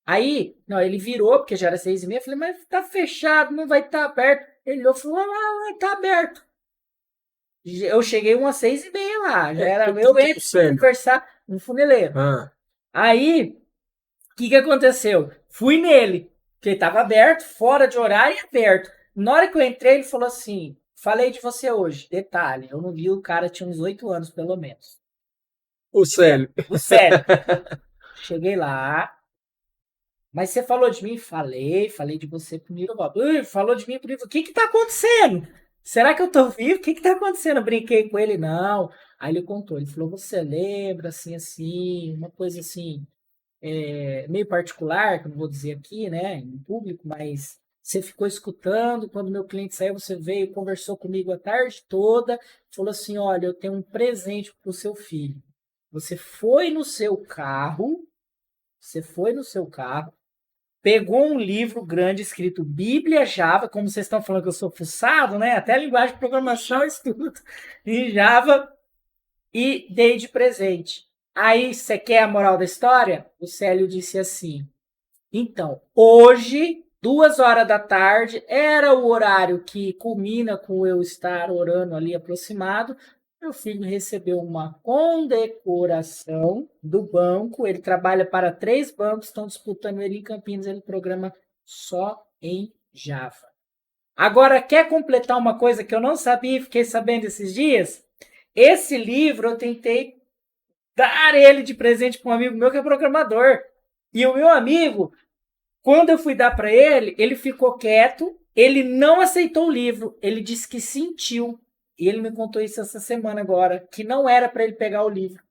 Aí, não, ele virou, porque já era 6h30, eu falei: mas tá fechado, não vai estar aberto. Ele olhou e falou: ah, tá aberto. Eu cheguei umas 6h30 lá, já era meu que conversar um funileiro. Aí, o que aconteceu? Fui nele, porque ele estava aberto, fora de horário e aberto. Na hora que eu entrei, ele falou assim: falei de você hoje. Detalhe, eu não vi o cara, tinha uns 8 anos pelo menos. O Célio. O Célio. Cheguei lá. Mas você falou de mim? Falei de você pro Niro Bob. Falou de mim pro Niro. O que tá acontecendo? Será que eu tô vivo? O que tá acontecendo? Eu brinquei com ele, não. Aí ele contou, ele falou: você lembra, assim, uma coisa assim, meio particular, que eu não vou dizer aqui, né, em público, mas você ficou escutando, quando meu cliente saiu, você veio, conversou comigo a tarde toda, falou assim: olha, eu tenho um presente pro seu filho. Você foi no seu carro, pegou um livro grande escrito Bíblia Java, como vocês estão falando que eu sou fuçado, né? Até a linguagem de programação eu estudo em Java, e dei de presente. Aí, você quer a moral da história? O Célio disse assim: então, hoje, 2h da tarde, era o horário que culmina com eu estar orando ali aproximado. Meu filho recebeu uma condecoração do banco. Ele trabalha para 3 bancos, estão disputando ele em Campinas. Ele programa só em Java. Agora, quer completar uma coisa que eu não sabia e fiquei sabendo esses dias? Esse livro eu tentei dar ele de presente para um amigo meu que é programador. E o meu amigo, quando eu fui dar para ele, ele ficou quieto, ele não aceitou o livro, ele disse que sentiu. E ele me contou isso essa semana agora, que não era para ele pegar o livro.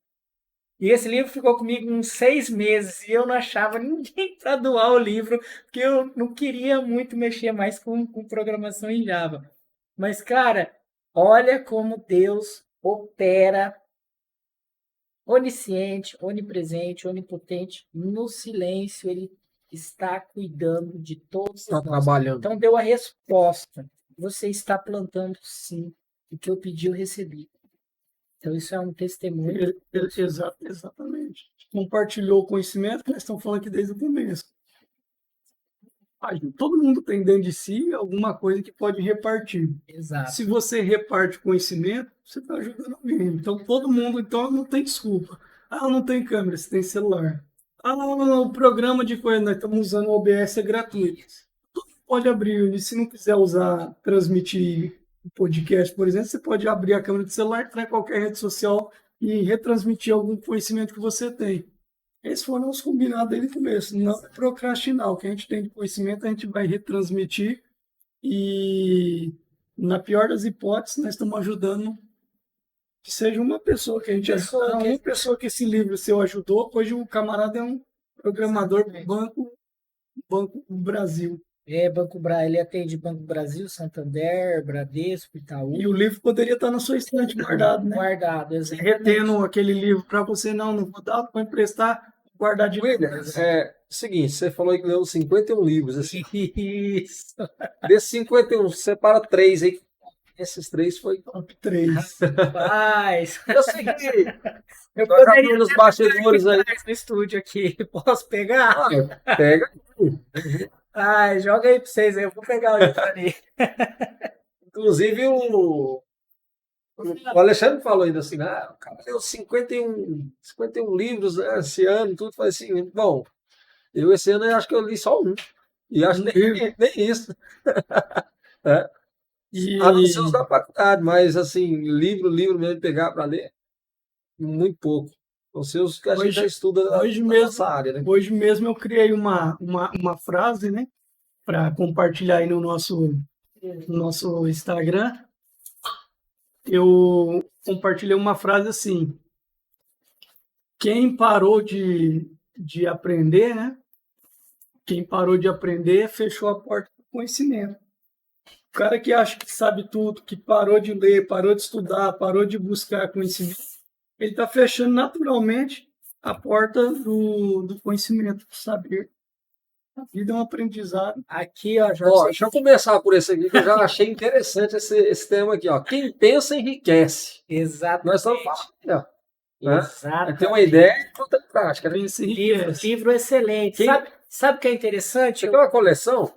E esse livro ficou comigo uns 6 meses e eu não achava ninguém para doar o livro, porque eu não queria muito mexer mais com programação em Java. Mas, cara, olha como Deus opera onisciente, onipresente, onipotente. No silêncio, ele está cuidando de todos Está nós. trabalhando. Então, deu a resposta. Você está plantando, sim. O que eu pedi, eu recebi. Então, isso é um testemunho. Exatamente. Compartilhou o conhecimento que nós estamos falando aqui desde o começo. Todo mundo tem dentro de si alguma coisa que pode repartir. Exato. Se você reparte conhecimento, você está ajudando alguém. Então, todo mundo não tem desculpa. Ah, não tem câmera, você tem celular. Ah, não, o programa de coisa, nós estamos usando o OBS, é gratuito. Todo mundo pode abrir, e se não quiser usar, transmitir o podcast, por exemplo, você pode abrir a câmera do celular, entrar em qualquer rede social e retransmitir algum conhecimento que você tem. Esses foram os combinados desde o começo. Não procrastinar. O que a gente tem de conhecimento, a gente vai retransmitir e, na pior das hipóteses, nós estamos ajudando que seja uma pessoa que a gente ajuda. Uma pessoa que esse livro seu ajudou. Hoje o camarada é um programador do Banco Brasil. Banco Brasil, ele atende Banco Brasil, Santander, Bradesco, Itaú. E o livro poderia estar na sua estante guardado, né? Guardado, exatamente. Retendo aquele livro para você, não vou dar, vou emprestar, guardar de William, seguinte, você falou que leu 51 livros. Assim. Isso. Desses 51, separa 3 aí. Esses 3 foi top 3. Rapaz. Eu segui. Eu Nós poderia abrimos os bastidores aí. no estúdio aqui. Posso pegar? Pega. Ai, joga aí pra vocês aí. Eu vou pegar o livro ali. Inclusive, o Alexandre falou ainda assim, o cara leu 51 livros esse ano, tudo. Falei assim, bom, eu esse ano eu acho que eu li só um. E acho que nem isso. A não ser os da faculdade, mas assim, livro mesmo de pegar para ler, muito pouco. Os seus que a gente já estuda nessa área, né? Hoje mesmo eu criei uma frase, né, para compartilhar aí no nosso Instagram. eu compartilhei uma frase assim: quem parou de aprender, né? Quem parou de aprender fechou a porta do conhecimento. O cara que acha que sabe tudo, que parou de ler, parou de estudar, parou de buscar conhecimento, ele está fechando naturalmente a porta do conhecimento, do saber. A vida é um aprendizado. Aqui, ó, Ó, Jorge, deixa eu começar por esse aqui, que eu já achei interessante esse tema aqui, ó. Quem pensa enriquece. exatamente. Nós estamos falando, ó, né? Exatamente. Tem uma ideia e outra em prática, né? Pensa Livro, enriquece. livro excelente. Quem- Sabe o que é interessante? Você quer uma coleção?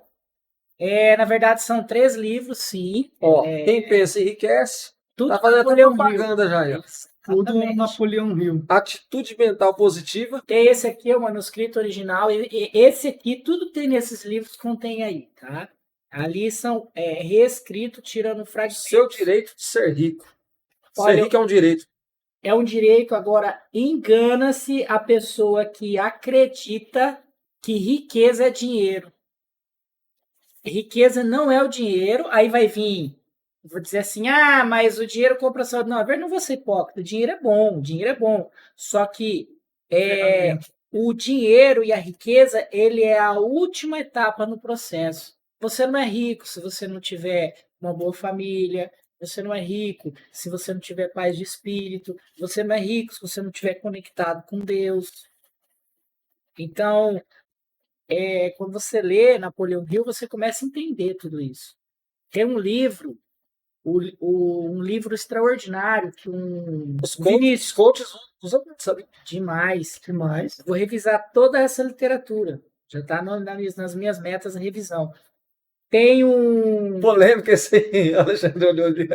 Na verdade, são 3 livros, sim. Ó, quem pensa enriquece. Tudo Tá fazendo até Napoleão propaganda Hill. já aí, ó. Tudo Exatamente. Napoleão Hill. Atitude mental positiva. Tem esse aqui, é o manuscrito original. E esse aqui, tudo que tem nesses livros contém aí, tá? Ali são reescrito, tirando fragmentos. Seu direito de ser rico. Ser Olha, rico é um direito. é um direito. Agora, engana-se a pessoa que acredita que riqueza é dinheiro. Riqueza não é o dinheiro. Aí vai vir, vou dizer assim, mas o dinheiro compra saúde. Não, eu não vou ser hipócrita. O dinheiro é bom, o dinheiro é bom. Só que o dinheiro e a riqueza, ele é a última etapa no processo. Você não é rico se você não tiver uma boa família. Você não é rico se você não tiver paz de espírito. Você não é rico se você não estiver conectado com Deus. Então, quando você lê Napoleão Hill, você começa a entender tudo isso. Tem um livro, um livro extraordinário que Os Vinícius, coaches usam muito, sabe? demais. Demais. Vou revisar toda essa literatura. Já está nas minhas metas a revisão. Tem um. Polêmica esse aí, Alexandre olhou ali.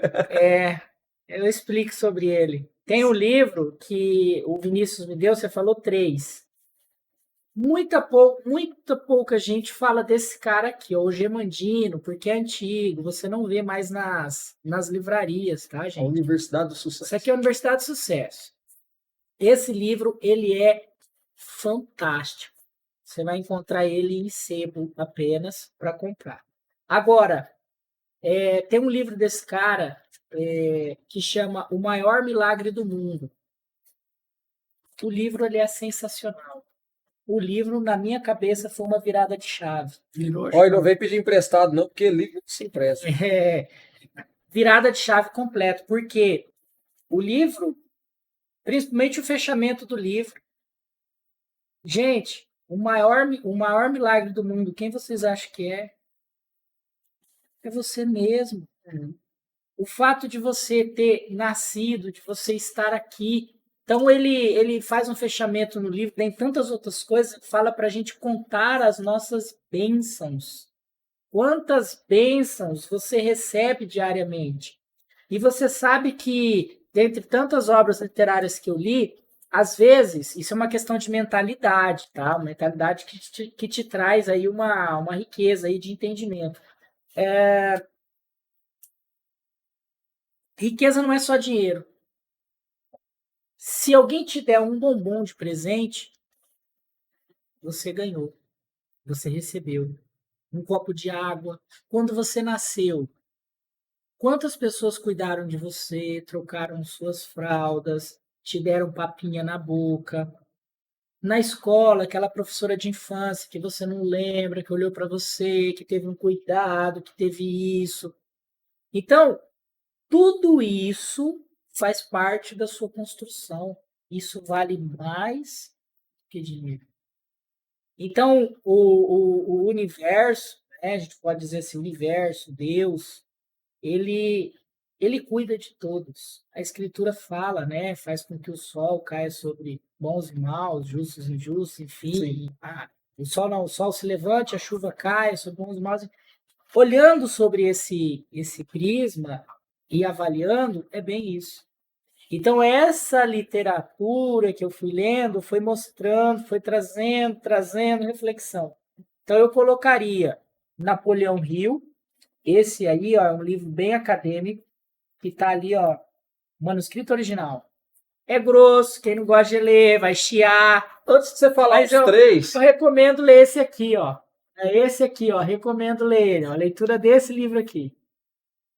Eu explico sobre ele. Tem um livro que o Vinícius me deu, você falou 3. Muita pouca gente fala desse cara aqui, ó, o Gemandino, porque é antigo, você não vê mais nas livrarias, tá, A gente? Universidade do Isso Sucesso. aqui é a Universidade do Sucesso. Esse livro, ele é fantástico. Você vai encontrar ele em sebo apenas para comprar. Agora, tem um livro desse cara que chama O Maior Milagre do Mundo. O livro, ele é sensacional. O livro, na minha cabeça, foi uma virada de chave. Virou. Olha, não vem pedir emprestado, não, porque livro não se empresta. Virada de chave completo, porque o livro, principalmente o fechamento do livro, gente, o maior milagre do mundo, quem vocês acham que é? É você mesmo. O fato de você ter nascido, de você estar aqui. Então ele faz um fechamento no livro, tem tantas outras coisas, fala para a gente contar as nossas bênçãos. Quantas bênçãos você recebe diariamente? E você sabe que, dentre tantas obras literárias que eu li, às vezes, isso é uma questão de mentalidade, tá? Uma mentalidade que te traz aí uma riqueza aí de entendimento. Riqueza não é só dinheiro. Se alguém te der um bombom de presente, você ganhou, você recebeu. Um copo de água. Quando você nasceu, quantas pessoas cuidaram de você, trocaram suas fraldas, te deram papinha na boca? Na escola, aquela professora de infância que você não lembra, que olhou para você, que teve um cuidado, que teve isso. Então, tudo isso faz parte da sua construção. Isso vale mais que dinheiro. Então, o universo, né, a gente pode dizer assim, o universo, Deus, ele cuida de todos. A escritura fala, né, faz com que o sol caia sobre bons e maus, justos e injustos, enfim. O sol se levante, a chuva caia sobre bons e maus. Olhando sobre esse prisma e avaliando, é bem isso. Então, essa literatura que eu fui lendo foi mostrando, foi trazendo reflexão. Então, eu colocaria Napoleão Hill, esse aí ó, é um livro bem acadêmico, que está ali, ó, manuscrito original. É grosso, quem não gosta de ler, vai chiar. Antes de você falar os 3, Eu recomendo ler esse aqui, ó. É esse aqui, ó, recomendo ler ele, ó, a leitura desse livro aqui.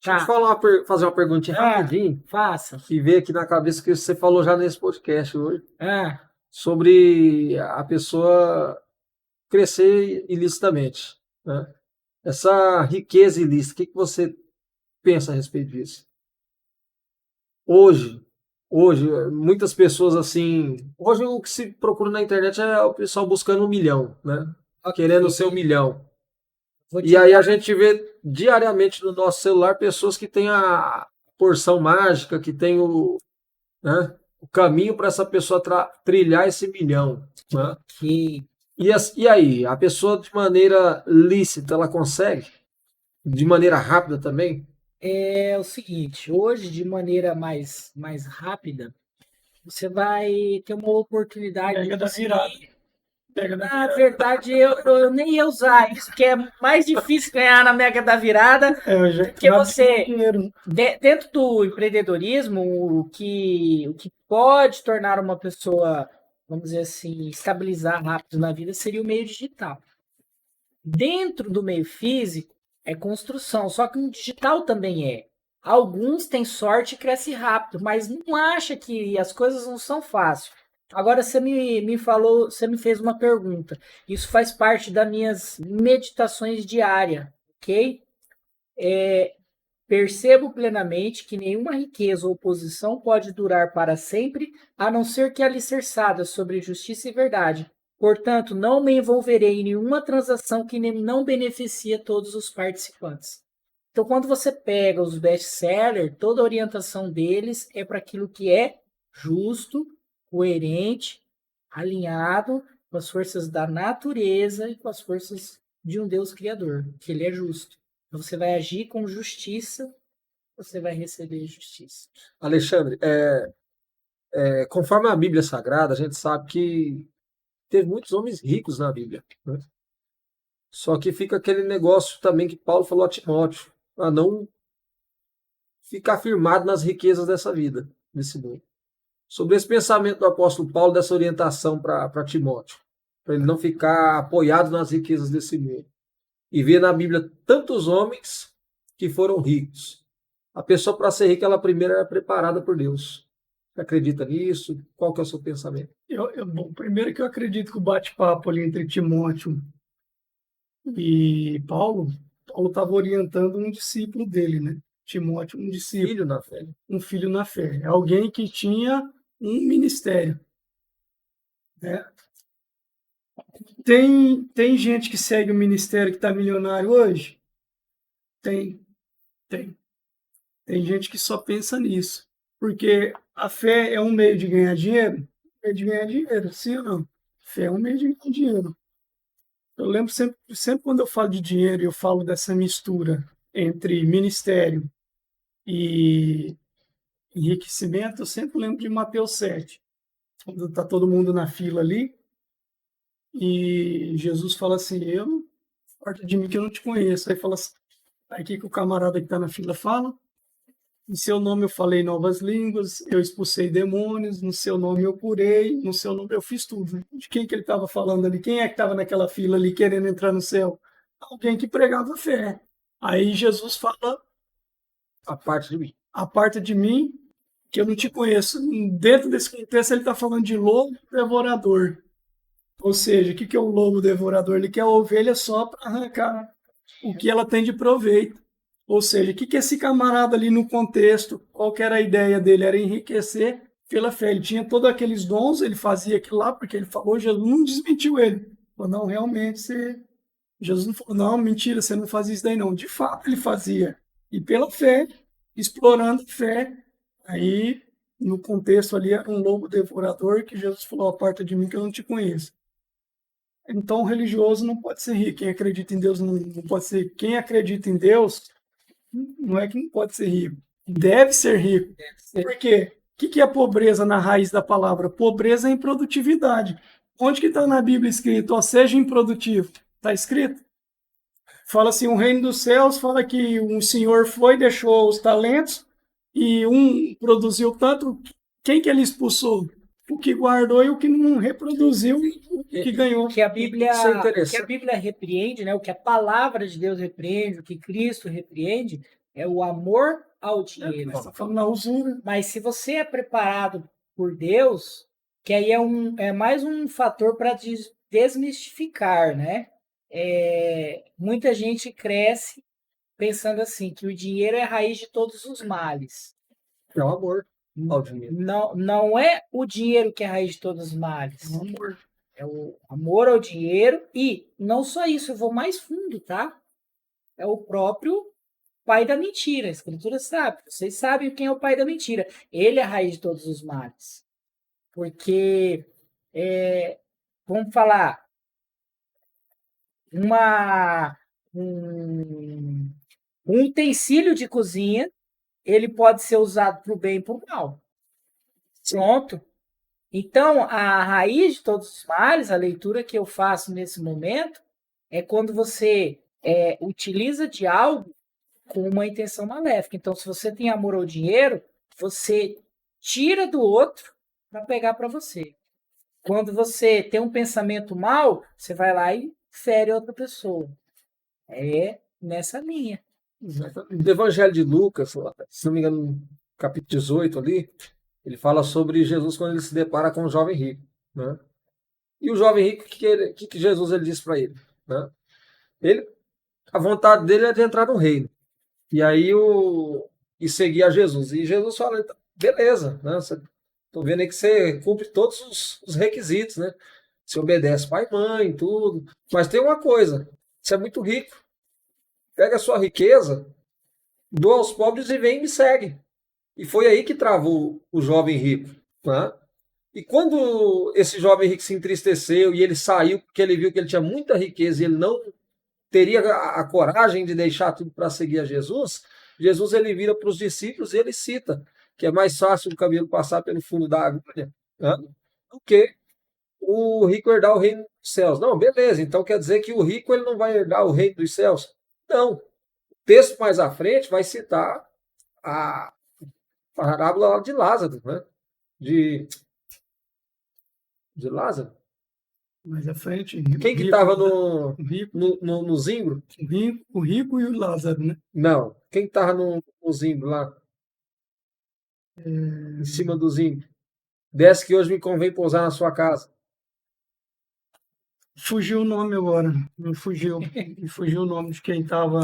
Deixa eu te Tá. fazer uma perguntinha rapidinho, Faça. que veio aqui na cabeça que você falou já nesse podcast hoje, Ah, sobre a pessoa crescer ilicitamente, né? Essa riqueza ilícita, o que que você pensa a respeito disso? Hoje, hoje, muitas pessoas assim. Hoje o que se procura na internet é o pessoal buscando 1 milhão, né? Querendo ser 1 milhão. vou E te aí a dar. gente vê diariamente no nosso celular pessoas que têm a porção mágica, que tem né, o caminho para essa pessoa trilhar esse 1 milhão, né? Que E aí, a pessoa de maneira lícita, ela consegue? De maneira rápida também? é o seguinte, hoje, de maneira mais rápida, você vai ter uma oportunidade de Pega da virada. conseguir. Pega da Na virada. verdade, eu nem ia usar isso, porque é mais difícil ganhar na Mega da Virada, Eu já porque já você, dinheiro. dentro do empreendedorismo, o que pode tornar uma pessoa, vamos dizer assim, estabilizar rápido na vida seria o meio digital. Dentro do meio físico é construção, só que o digital também é. Alguns têm sorte e crescem rápido, mas não acha que as coisas não são fáceis. Agora você me falou, você me fez uma pergunta. Isso faz parte das minhas meditações diárias, ok? Percebo plenamente que nenhuma riqueza ou posição pode durar para sempre, a não ser que alicerçada sobre justiça e verdade. Portanto, não me envolverei em nenhuma transação que não beneficie todos os participantes. Então, quando você pega os best-sellers, toda a orientação deles é para aquilo que é justo, coerente, alinhado com as forças da natureza e com as forças de um Deus criador, que ele é justo. Então, você vai agir com justiça, você vai receber justiça. Alexandre, conforme a Bíblia Sagrada, a gente sabe que teve muitos homens ricos na Bíblia, né? Só que fica aquele negócio também que Paulo falou a Timóteo, a não ficar firmado nas riquezas dessa vida, desse mundo. Sobre esse pensamento do apóstolo Paulo, dessa orientação para Timóteo, para ele não ficar apoiado nas riquezas desse mundo. E ver na Bíblia tantos homens que foram ricos. A pessoa, para ser rica, ela primeiro era preparada por Deus. Você acredita nisso? Qual que é o seu pensamento? Bom, primeiro que eu acredito que o bate-papo ali entre Timóteo e Paulo estava orientando um discípulo dele, né? Timóteo, um discípulo, Filho na fé. um filho na fé. É alguém que tinha um ministério, né? Tem gente que segue o ministério que está milionário hoje? Tem, tem. Tem gente que só pensa nisso. Porque a fé é um meio de ganhar dinheiro? É de ganhar dinheiro, sim ou não? Fé é um meio de ganhar dinheiro. Eu lembro sempre quando eu falo de dinheiro, eu falo dessa mistura entre ministério e enriquecimento, eu sempre lembro de Mateus 7, quando está todo mundo na fila ali, e Jesus fala assim, parte de mim que eu não te conheço. Aí fala assim, aí que o camarada que está na fila fala, em seu nome eu falei novas línguas, eu expulsei demônios, no seu nome eu curei, no seu nome eu fiz tudo. De quem que ele estava falando ali? Quem é que estava naquela fila ali querendo entrar no céu? Alguém que pregava fé. Aí Jesus fala, A parte de mim. aparta de mim, que eu não te conheço. Dentro desse contexto ele está falando de lobo devorador. Ou seja, o que é o lobo devorador? Ele quer a ovelha só para arrancar o que ela tem de proveito. Ou seja, o que esse camarada ali no contexto, qual que era a ideia dele? Era enriquecer pela fé. Ele tinha todos aqueles dons, ele fazia aquilo lá, porque ele falou, Jesus não desmentiu ele. Falou, não, realmente, Jesus não falou, não, mentira, você não fazia isso daí não. De fato, ele fazia. E pela fé, explorando a fé, aí, no contexto ali, era um lobo devorador que Jesus falou, aparta de mim que eu não te conheço. Então, o religioso não pode ser rico. Quem acredita em Deus não pode ser rico. Quem acredita em Deus não é que não pode ser rico. Deve ser rico. Por quê? O que é pobreza na raiz da palavra? Pobreza é improdutividade. Onde que está na Bíblia escrito? Ó, seja improdutivo. Está escrito? Fala assim, o reino dos céus fala que um senhor foi, deixou os talentos e um produziu tanto. Quem que ele expulsou? O que guardou e o que não reproduziu, o que ganhou. Que a Bíblia, Isso é que a interessante. Bíblia repreende, né? O que a palavra de Deus repreende, o que Cristo repreende, é o amor ao dinheiro. Nós estamos falando na usura. Mas se você é preparado por Deus, que aí é mais um fator para desmistificar, né? Muita gente cresce pensando assim, que o dinheiro é a raiz de todos os males. É o amor ao dinheiro. Não é o dinheiro que é a raiz de todos os males. É o amor. É o amor ao dinheiro e não só isso, eu vou mais fundo, tá? É o próprio pai da mentira. A Escritura sabe. Vocês sabem quem é o pai da mentira. Ele é a raiz de todos os males. Porque, vamos falar, um utensílio de cozinha, ele pode ser usado para o bem e para o mal. Pronto. Então, a raiz de todos os males, a leitura que eu faço nesse momento, é quando você utiliza de algo com uma intenção maléfica. Então, se você tem amor ao dinheiro, você tira do outro para pegar para você. Quando você tem um pensamento mal, você vai lá e fere outra pessoa. É nessa linha. No Evangelho de Lucas, se não me engano, no capítulo 18 ali, ele fala sobre Jesus quando ele se depara com o jovem rico, né? E o jovem rico, o que Jesus ele disse para ele, né? A vontade dele é de entrar no reino. E aí e seguir a Jesus. E Jesus fala, então, beleza, né? Tô vendo aí que você cumpre todos os requisitos, né? Você obedece pai e mãe, tudo. Mas tem uma coisa, você é muito rico. Pega a sua riqueza, doa aos pobres e vem e me segue. E foi aí que travou o jovem rico, né? E quando esse jovem rico se entristeceu e ele saiu porque ele viu que ele tinha muita riqueza e ele não teria a coragem de deixar tudo para seguir a Jesus, Jesus ele vira para os discípulos e ele cita que é mais fácil o camelo passar pelo fundo da agulha, né, do que o rico herdar o reino dos céus. Não, beleza, então quer dizer que o rico ele não vai herdar o reino dos céus? Não. O texto mais à frente vai citar a parábola de Lázaro, né? De Lázaro. Mais à frente. Quem que estava no rico, zimbro? o rico e o Lázaro, né? Não. Quem estava no zimbro lá? Em cima do zimbro. Desce que hoje me convém pousar na sua casa. Fugiu o nome agora. Me fugiu o nome de quem estava.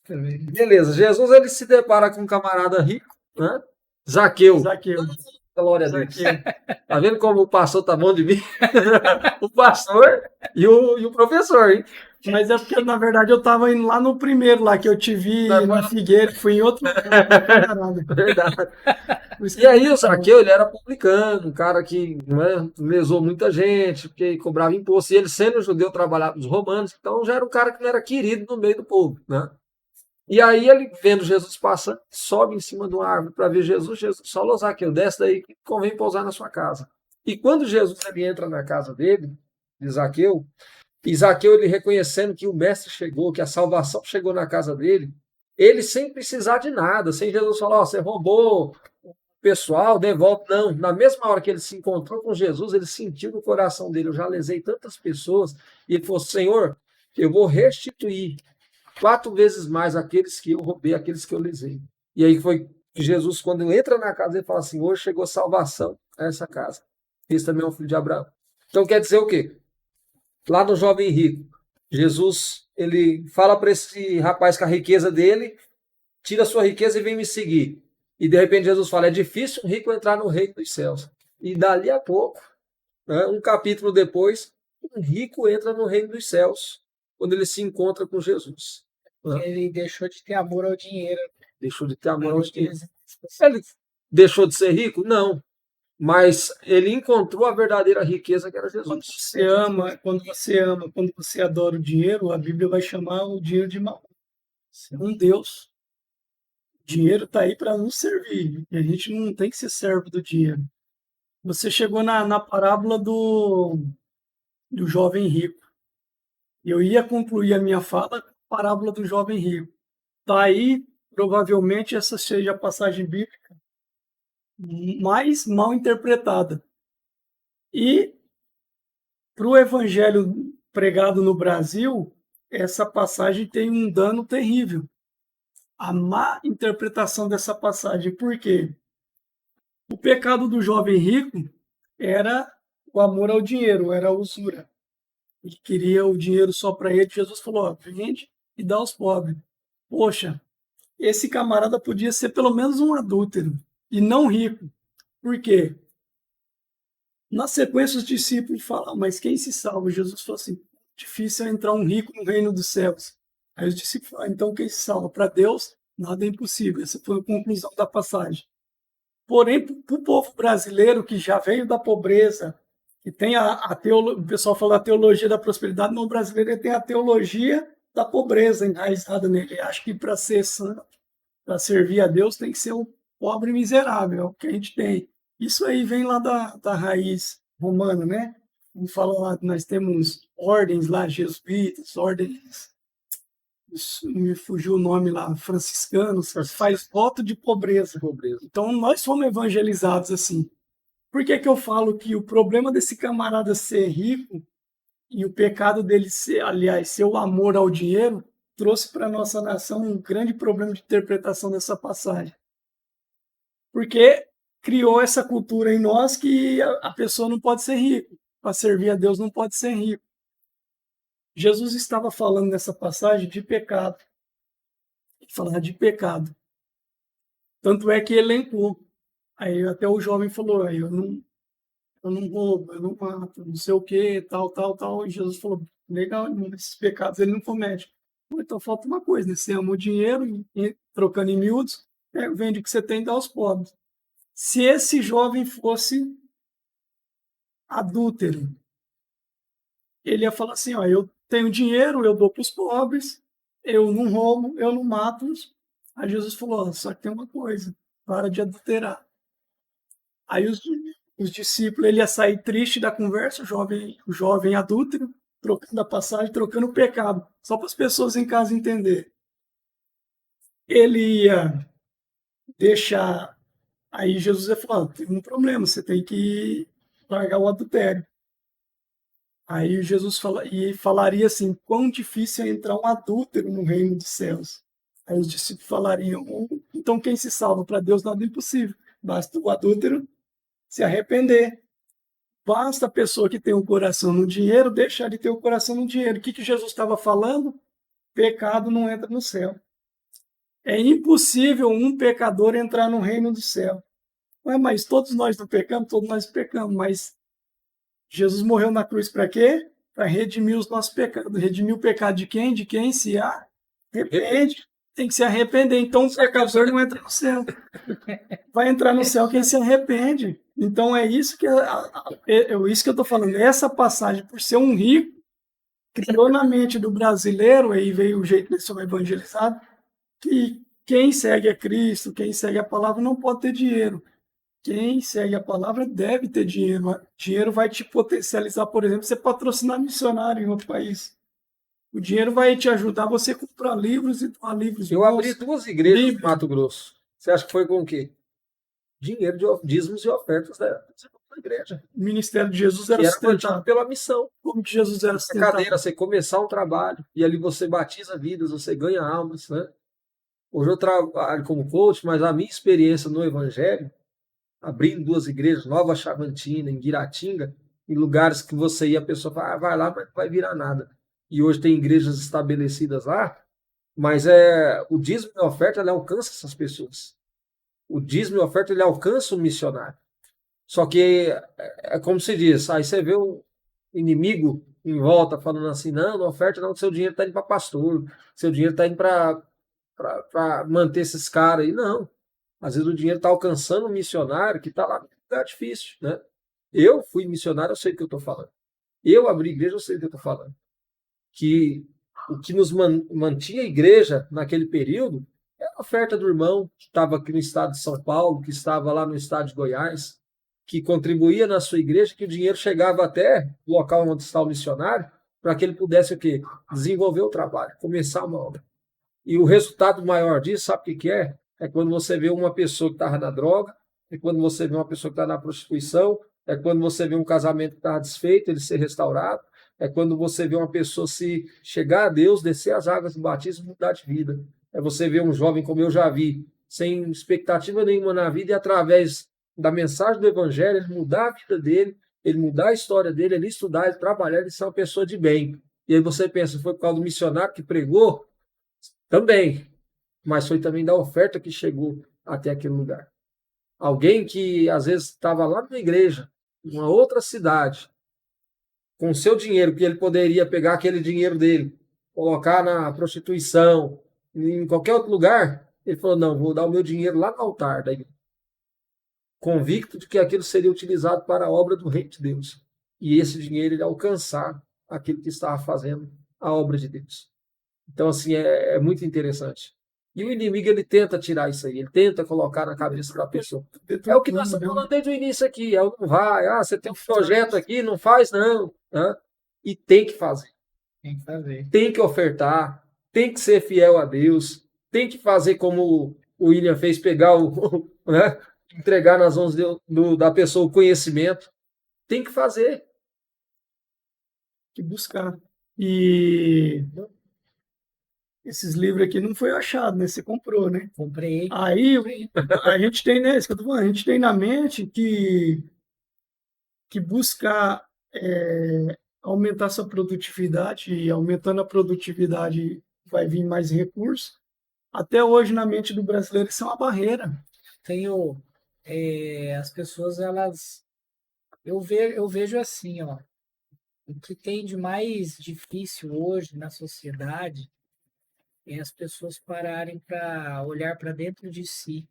Beleza. Jesus ele se depara com um camarada rico, né? Zaqueu. Glória a Deus. Tá vendo como o pastor tá bom de mim? O pastor e o professor, hein? Mas é porque, na verdade, eu estava indo lá no primeiro, lá que eu te vi na Figueira, fui em outro lugar. Verdade. E aí o Zaqueu, ele era publicano, um cara que, né, lesou muita gente, porque cobrava imposto. E ele, sendo judeu, trabalhava com os romanos, então já era um cara que não era querido no meio do povo, né? E aí ele, vendo Jesus passando, sobe em cima de uma árvore para ver Jesus. Jesus falou, Zaqueu, desce daí que convém pousar na sua casa. E quando Jesus ele entra na casa dele, de Zaqueu, e Zaqueu ele reconhecendo que o mestre chegou, que a salvação chegou na casa dele, ele sem precisar de nada, sem Jesus falar, você roubou o pessoal, devolve. Não, na mesma hora que ele se encontrou com Jesus, ele sentiu no coração dele, eu já lesei tantas pessoas, e ele falou, Senhor, eu vou restituir 4 vezes mais aqueles que eu roubei, aqueles que eu lesei. E aí foi Jesus, quando entra na casa, ele fala assim, hoje chegou salvação a essa casa. Esse também é um filho de Abraão. Então quer dizer o quê? Lá no jovem rico, Jesus, ele fala para esse rapaz que a riqueza dele, tira a sua riqueza e vem me seguir. E de repente Jesus fala, é difícil um rico entrar no reino dos céus. E dali a pouco, né, um capítulo depois, um rico entra no reino dos céus, quando ele se encontra com Jesus. Ele deixou de ter amor ao dinheiro. Deixou de ter amor ao dinheiro. Ele deixou de ser rico? Não. Mas ele encontrou a verdadeira riqueza que era Jesus. Quando você adora o dinheiro, a Bíblia vai chamar o dinheiro de mal. Um Deus. O dinheiro está aí para nos servir. E a gente não tem que ser servo do dinheiro. Você chegou na parábola do jovem rico. Eu ia concluir a minha fala com a parábola do jovem rico. Está aí, provavelmente, essa seja a passagem bíblica mais mal interpretada. E para o evangelho pregado no Brasil, essa passagem tem um dano terrível. a má interpretação dessa passagem. Por quê? O pecado do jovem rico era o amor ao dinheiro, era a usura. Ele queria o dinheiro só para ele. Jesus falou: ó, vende e dá aos pobres. Poxa, esse camarada podia ser pelo menos um adúltero e não rico. Por quê? Na sequência, os discípulos falam: mas quem se salva? Jesus falou assim: difícil é entrar um rico no reino dos céus. Aí os discípulos falaram: então quem se salva? Para Deus, nada é impossível. Essa foi a conclusão da passagem. Porém, para o povo brasileiro que já veio da pobreza, que tem o pessoal fala da teologia da prosperidade, não, o brasileiro tem a teologia da pobreza enraizada nele. Acho que para ser santo, para servir a Deus, tem que ser um pobre miserável, é o que a gente tem. Isso aí vem lá da raiz romana, né? Vamos falar lá, nós temos ordens lá, jesuítas, ordens, me fugiu o nome lá, franciscanos, faz voto de pobreza. Então, nós fomos evangelizados assim. Por que eu falo que o problema desse camarada ser rico e o pecado dele ser, aliás, ser o amor ao dinheiro, trouxe para a nossa nação um grande problema de interpretação dessa passagem? Porque criou essa cultura em nós que a pessoa não pode ser rico. Para servir a Deus não pode ser rico. Jesus estava falando nessa passagem de pecado. Ele falava de pecado. Tanto é que elencou. Aí até o jovem falou: eu não roubo, eu não mato, não sei o que, tal. E Jesus falou: legal, esses pecados ele não comete. Então falta uma coisa, né? Você ama o dinheiro, trocando em miúdos, vende o que você tem e dá aos pobres. Se esse jovem fosse adúltero, ele ia falar assim: ó, eu tenho dinheiro, eu dou para os pobres, eu não roubo, eu não mato. Aí Jesus falou: ó, só que tem uma coisa, para de adulterar. Aí os discípulos, ele ia sair triste da conversa, o jovem adúltero, trocando a passagem, trocando o pecado, só para as pessoas em casa entenderem. Ele ia deixar. Aí Jesus ia falar: tem um problema, você tem que largar o adultério. Aí Jesus falaria assim: quão difícil é entrar um adúltero no reino dos céus. Aí os discípulos falariam: então quem se salva? Para Deus nada é impossível. Basta o adúltero se arrepender. Basta a pessoa que tem o coração no dinheiro deixar de ter o coração no dinheiro. O que Jesus estava falando? Pecado não entra no céu. É impossível um pecador entrar no reino do céu. Mas todos nós não pecamos? Todos nós pecamos, mas Jesus morreu na cruz para quê? Para redimir os nossos pecados. Redimir o pecado de quem? De quem se arrepende. Tem que se arrepender. Então o pecador não entra no céu. Vai entrar no céu quem se arrepende. Então é isso que eu estou falando. Essa passagem, por ser um rico, criou na mente do brasileiro, aí veio o jeito de ser evangelizado, que quem segue a Cristo, quem segue a palavra, não pode ter dinheiro. Quem segue a palavra deve ter dinheiro. Dinheiro vai te potencializar, por exemplo, você patrocinar missionário em outro país. O dinheiro vai te ajudar você a comprar livros e doar livros. Eu abri 2 igrejas no Mato Grosso. Você acha que foi com o quê? Dinheiro de dízimos e ofertas da igreja. O ministério de Jesus era sustentado pela missão. Como que Jesus era sustentado? Cadeira, você começar um trabalho e ali você batiza vidas, você ganha almas, né? Hoje eu trabalho como coach, mas a minha experiência no evangelho, abrindo 2 igrejas, Nova Chavantina, em Guiratinga, em lugares que você ia, a pessoa fala: vai lá, mas não vai virar nada. E hoje tem igrejas estabelecidas lá, mas o dízimo e a oferta, ele alcança essas pessoas. O dízimo e a oferta, ele alcança o missionário. Só que é como se diz, aí você vê o inimigo em volta falando assim: não, a oferta não, seu dinheiro está indo para pastor, seu dinheiro está indo para manter esses caras aí. Não. Às vezes o dinheiro está alcançando um missionário que está lá no lugar difícil, né? Eu fui missionário, eu sei do que eu estou falando. Eu abri igreja, eu sei do que eu estou falando. Que o que nos mantinha a igreja naquele período era a oferta do irmão que estava aqui no estado de São Paulo, que estava lá no estado de Goiás, que contribuía na sua igreja, que o dinheiro chegava até o local onde está o missionário, para que ele pudesse o quê? Desenvolver o trabalho, começar uma obra. E o resultado maior disso, sabe o que é? É quando você vê uma pessoa que estava na droga, é quando você vê uma pessoa que está na prostituição, é quando você vê um casamento que estava desfeito, ele ser restaurado, é quando você vê uma pessoa se chegar a Deus, descer as águas do batismo e mudar de vida. É você ver um jovem como eu já vi, sem expectativa nenhuma na vida, e através da mensagem do Evangelho, ele mudar a vida dele, ele mudar a história dele, ele estudar, ele trabalhar, ele ser uma pessoa de bem. E aí você pensa, foi por causa do missionário que pregou? Também. Mas foi também da oferta que chegou até aquele lugar. Alguém que às vezes estava lá na igreja, em uma outra cidade, com o seu dinheiro, que ele poderia pegar aquele dinheiro dele, colocar na prostituição, em qualquer outro lugar, ele falou: não, vou dar o meu dinheiro lá no altar da igreja, convicto de que aquilo seria utilizado para a obra do reino de Deus. E esse dinheiro ele alcançar aquilo que estava fazendo a obra de Deus. Então, assim, é muito interessante. E o inimigo, ele tenta tirar isso aí, ele tenta colocar na cabeça da pessoa. É o que nós estamos falando desde o início aqui, é o não vai, você tem um projeto aqui, não faz não. Né? E tem que fazer. Tem que fazer. Tem que ofertar, tem que ser fiel a Deus, tem que fazer como o William fez, pegar né? Entregar nas mãos da pessoa o conhecimento. Tem que fazer. Que buscar. E esses livros aqui não foi achado, né? Você comprou, né? Comprei. Aí a gente tem, né? Isso que eu tô falando, a gente tem na mente que buscar aumentar sua produtividade, e aumentando a produtividade vai vir mais recursos. Até hoje, na mente do brasileiro, isso é uma barreira. Tenho as pessoas, elas eu vejo assim, ó, o que tem de mais difícil hoje na sociedade é as pessoas pararem para olhar para dentro de si.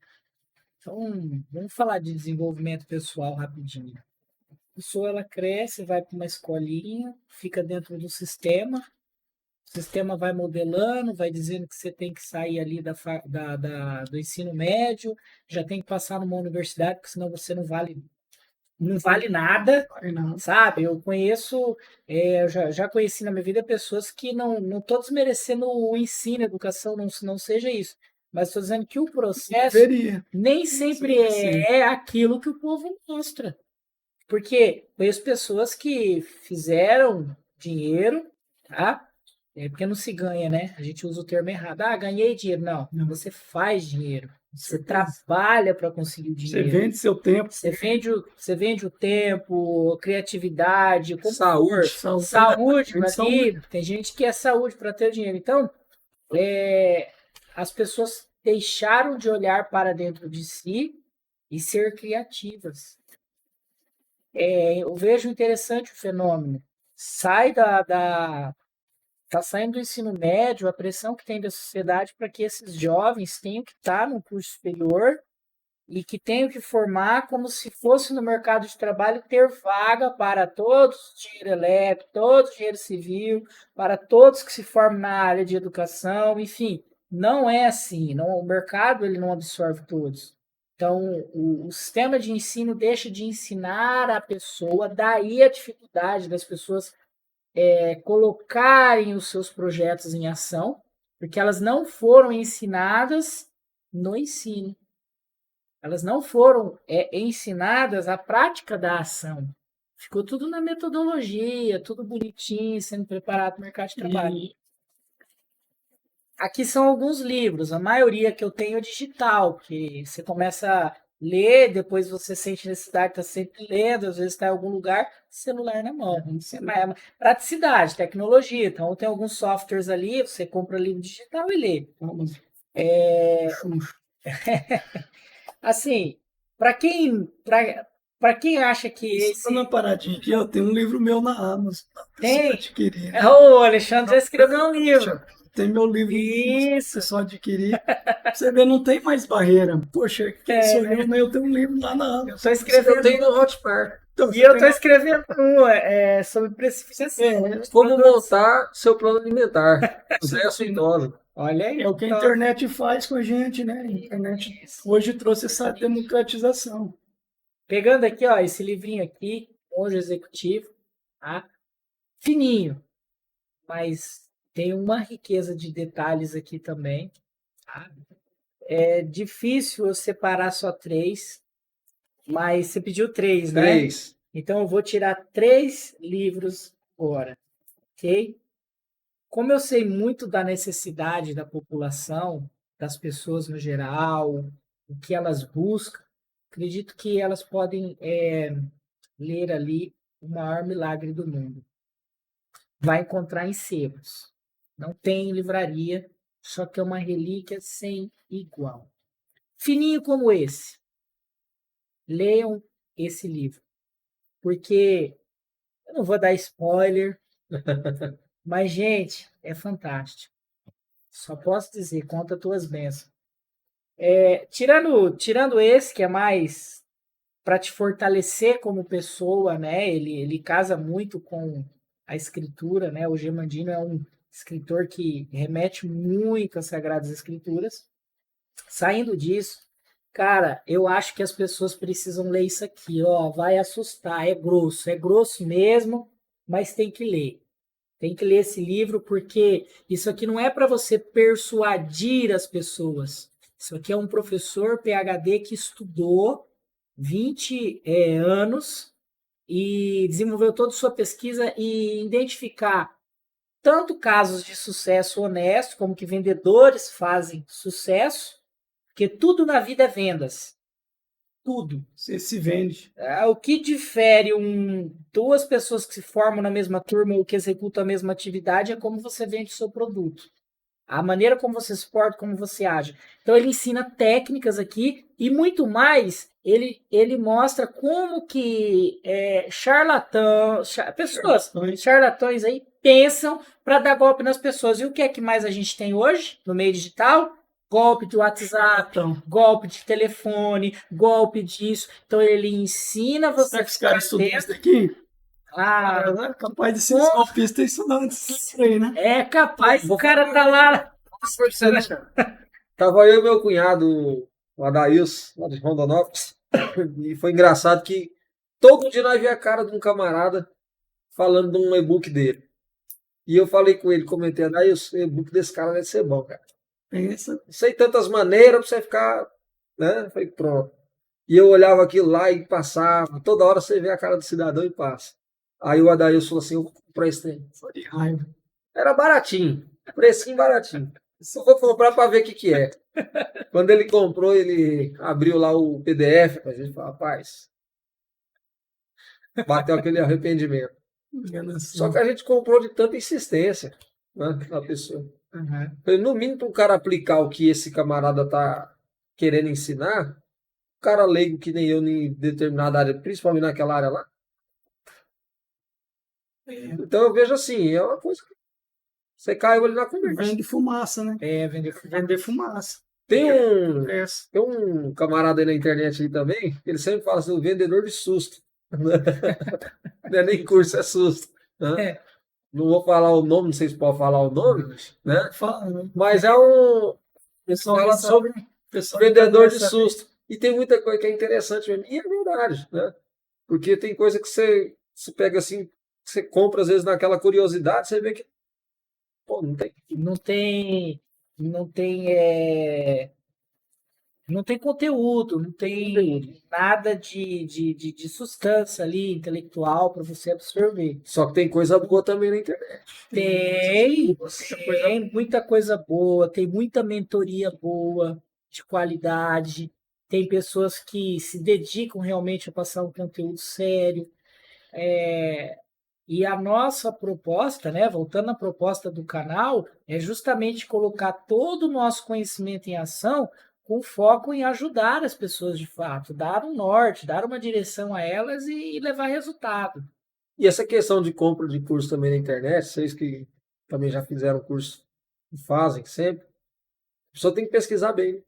Então, vamos falar de desenvolvimento pessoal rapidinho. A pessoa, ela cresce, vai para uma escolinha, fica dentro do sistema, o sistema vai modelando, vai dizendo que você tem que sair ali do ensino médio, já tem que passar numa universidade, porque senão você não vale nada, sabe? Eu conheço, eu já conheci na minha vida pessoas que não estou desmerecendo o ensino, a educação, não seja isso. Mas estou dizendo que o processo nem sempre é aquilo que o povo mostra. Porque conheço pessoas que fizeram dinheiro, tá? Porque não se ganha, né? A gente usa o termo errado. Ah, ganhei dinheiro. Não, você faz dinheiro. Você trabalha para conseguir o dinheiro. Você vende seu tempo. Você vende o tempo, criatividade, saúde. Saúde para ter. Tem gente que é saúde para ter dinheiro. Então, as pessoas deixaram de olhar para dentro de si e ser criativas. Eu vejo interessante o fenômeno. Tá saindo do ensino médio, a pressão que tem da sociedade para que esses jovens tenham que estar no curso superior e que tenham que formar como se fosse no mercado de trabalho ter vaga para todos os engenheiros elétricos, todos os engenheiros civil, para todos que se formam na área de educação, enfim, não é assim, o mercado ele não absorve todos. Então, o sistema de ensino deixa de ensinar a pessoa, daí a dificuldade das pessoas colocarem os seus projetos em ação, porque elas não foram ensinadas no ensino. Elas não foram ensinadas a prática da ação. Ficou tudo na metodologia, tudo bonitinho, sendo preparado para o mercado de trabalho. Aqui são alguns livros, a maioria que eu tenho é digital, que você começa a ler, depois você sente necessidade, está sempre lendo, às vezes está em algum lugar, celular na mão. Praticidade, tecnologia. Então, tem alguns softwares ali, você compra livro digital e lê. Assim, para quem acha que esse... Só uma paradinha aqui, tem um livro meu na Amazon. Tem? Adquirir. O Alexandre já escreveu um livro. Tem meu livro. Isso. Só adquirir. Você vê, não tem mais barreira. Poxa, quem sou eu, né? Eu tenho um livro lá na Amazon. Eu estou escrevendo. Eu tenho no Hotmart. E eu estou escrevendo sobre precificação. Como montar seu plano alimentar. Zé Assuntolo. Olha aí. É o que a internet faz com a gente, né? A internet hoje trouxe essa democratização. Pegando aqui, esse livrinho aqui, Monge Executivo, tá? Fininho, mas tem uma riqueza de detalhes aqui também. Tá? É difícil eu separar só 3, mas você pediu 3, né? 3. Então eu vou tirar 3 livros agora, ok? como eu sei muito da necessidade da população, das pessoas no geral, o que elas buscam, acredito que elas podem ler ali o maior milagre do mundo. Vai encontrar em sebos. Não tem em livraria, só que é uma relíquia sem igual. Fininho como esse. Leiam esse livro. Porque eu não vou dar spoiler, mas, gente, é fantástico. Só posso dizer, conta tuas bênçãos. Tirando esse, que é mais para te fortalecer como pessoa, né? Ele casa muito com a escritura, né? O Gemandino é um escritor que remete muito às Sagradas Escrituras. Saindo disso, cara, eu acho que as pessoas precisam ler isso aqui, ó. Vai assustar, é grosso mesmo, mas tem que ler. Tem que ler esse livro porque isso aqui não é para você persuadir as pessoas. Isso aqui é um professor PhD que estudou 20 anos e desenvolveu toda a sua pesquisa e identificar tanto casos de sucesso honesto, como que vendedores fazem sucesso, porque tudo na vida é vendas. Tudo. Você se vende. O que difere duas pessoas que se formam na mesma turma ou que executam a mesma atividade é como você vende o seu produto. A maneira como você se porta, como você age. Então ele ensina técnicas aqui e muito mais, ele mostra como que charlatões aí pensam para dar golpe nas pessoas. E o que é que mais a gente tem hoje no meio digital? Golpe de WhatsApp, golpe de telefone, golpe disso. Então ele ensina você Será que os caras estudam isso daqui? Ah, capaz de ser golpista estudando isso aí, né? É capaz, o cara tá lá. Tava eu e meu cunhado, o Adailson, lá de Rondonópolis, e foi engraçado que todo dia nós via a cara de um camarada falando de um e-book dele. E eu falei com ele, comentei, Adailson, o e-book desse cara deve ser bom, cara. Pensa. Sei tantas maneiras pra você ficar, né? Eu falei, pronto. E eu olhava aquilo lá e passava, toda hora você vê a cara do cidadão e passa. Aí o Adailson falou assim, eu vou comprar esse trem. Só de raiva. Era baratinho, precinho baratinho. Só vou comprar para ver o que é. Quando ele comprou, ele abriu lá o PDF, a gente falou, rapaz, bateu aquele arrependimento. Só que a gente comprou de tanta insistência, né, na pessoa. No mínimo, para o cara aplicar o que esse camarada tá querendo ensinar, o cara leigo que nem eu em determinada área, principalmente naquela área lá. Então eu vejo assim, é uma coisa que você caiu ali na conversa. Vende fumaça, né? Vender fumaça. Tem um camarada aí na internet aí também, ele sempre fala assim, o vendedor de susto. Não é nem curso, é susto. Né? Não vou falar o nome, não sei se pode falar o nome, né? Mas é um... Fala sobre vendedor de susto. E tem muita coisa que é interessante mesmo. E é verdade, né? Porque tem coisa que você pega assim, você compra às vezes naquela curiosidade, você vê que pô, não tem conteúdo, não tem nada de substância ali, intelectual, para você absorver. Só que tem coisa boa também na internet. Tem muita coisa boa, tem muita mentoria boa, de qualidade, tem pessoas que se dedicam realmente a passar um conteúdo sério. E a nossa proposta, né, voltando à proposta do canal, é justamente colocar todo o nosso conhecimento em ação com foco em ajudar as pessoas de fato, dar um norte, dar uma direção a elas e levar resultado. E essa questão de compra de curso também na internet, vocês que também já fizeram curso e fazem sempre, a pessoa tem que pesquisar bem.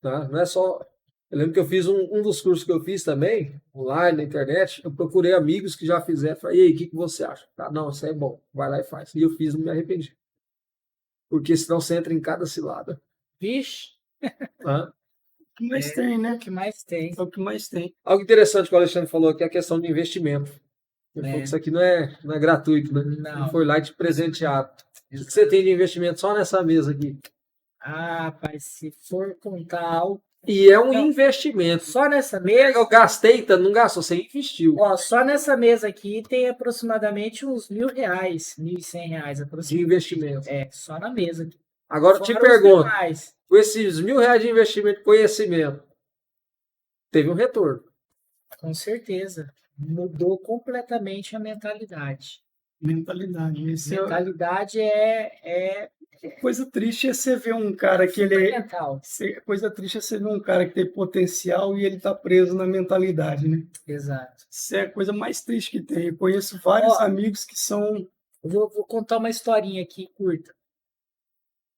Tá? Não é só... Eu lembro que eu fiz um dos cursos que eu fiz também, online, na internet, eu procurei amigos que já fizeram, falei, e aí, o que você acha? Tá, não, isso é bom, vai lá e faz. E eu fiz, não me arrependi. Porque senão você entra em cada cilada. Vixe! O que mais tem, né? O que mais tem. É o que mais tem. Algo interessante que o Alexandre falou aqui é a questão de investimento. Ele falou que isso aqui não é gratuito, né? Não. Ele foi lá e te presenteado. O que você tem de investimento só nessa mesa aqui? Ah, rapaz, se for contar algo E é um Não. investimento. Só nessa mesa, Eu gastei, não gastou, você investiu ó, só nessa mesa aqui tem aproximadamente uns R$ 1.000, R$ 1.100 de aproximadamente. investimento. É, só na mesa aqui. Agora eu te Fora os pergunto, demais. com esses R$ 1.000 de investimento de conhecimento, teve um retorno. Com certeza. Mudou completamente a mentalidade. Mentalidade. Mentalidade é Coisa triste é você ver um cara que ele é. fundamental. Coisa triste é você ver um cara que tem potencial e ele tá preso na mentalidade, né? Exato. Isso é a coisa mais triste que tem. Eu conheço vários Ó, amigos que são. eu vou contar uma historinha aqui curta.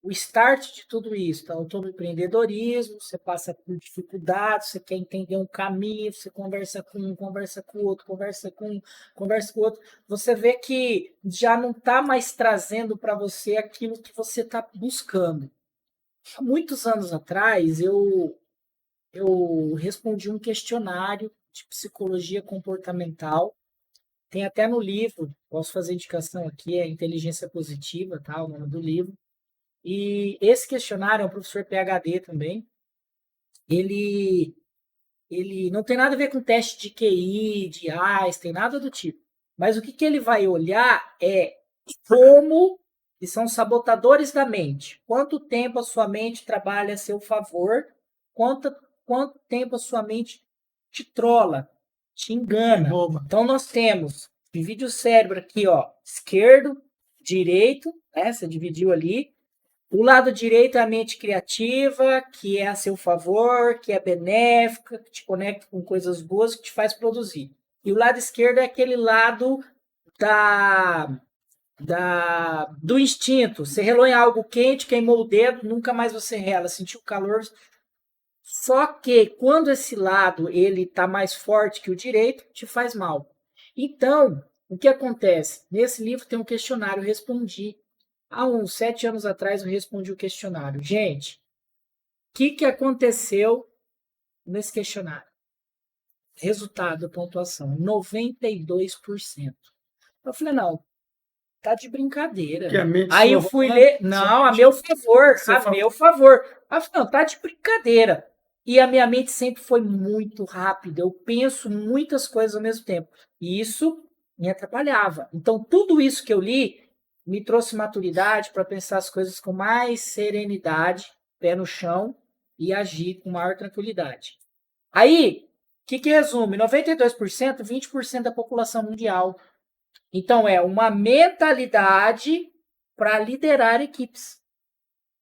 O start de tudo isso, tá? O empreendedorismo, você passa por dificuldades, você quer entender um caminho, você conversa com um, conversa com o outro, conversa com um, conversa com o outro. Você vê que já não está mais trazendo para você aquilo que você está buscando. Há muitos anos atrás, eu respondi um questionário de psicologia comportamental. Tem até no livro, posso fazer indicação aqui, é Inteligência Positiva, tá? O nome do livro. E esse questionário é um professor PhD também. Ele, ele não tem nada a ver com teste de QI, de Einstein, nada do tipo. Mas o que ele vai olhar é como que são sabotadores da mente. Quanto tempo a sua mente trabalha a seu favor, quanto tempo a sua mente te trola, te engana. Rouba. Então nós temos, divide o cérebro aqui, ó, esquerdo, direito, né? Você dividiu ali. O lado direito é a mente criativa, que é a seu favor, que é benéfica, que te conecta com coisas boas, que te faz produzir. E o lado esquerdo é aquele lado da, do instinto. Você relou em algo quente, queimou o dedo, nunca mais você rela, sentiu calor. Só que quando esse lado ele está mais forte que o direito, te faz mal. Então, o que acontece? Nesse livro tem um questionário, eu respondi. Há uns 7 anos atrás eu respondi o questionário. Gente, o que aconteceu nesse questionário? Resultado, pontuação, 92%. Eu falei, não, tá de brincadeira. Que a mente Aí sua eu fui rouba, ler, sua não, a mente- meu favor, seu a favor. meu favor. Aí eu falei, não, tá de brincadeira. E a minha mente sempre foi muito rápida, eu penso muitas coisas ao mesmo tempo. E isso me atrapalhava. Então, tudo isso que eu li me trouxe maturidade para pensar as coisas com mais serenidade, pé no chão e agir com maior tranquilidade. Aí, o que resume? 92%, 20% da população mundial. Então, é uma mentalidade para liderar equipes.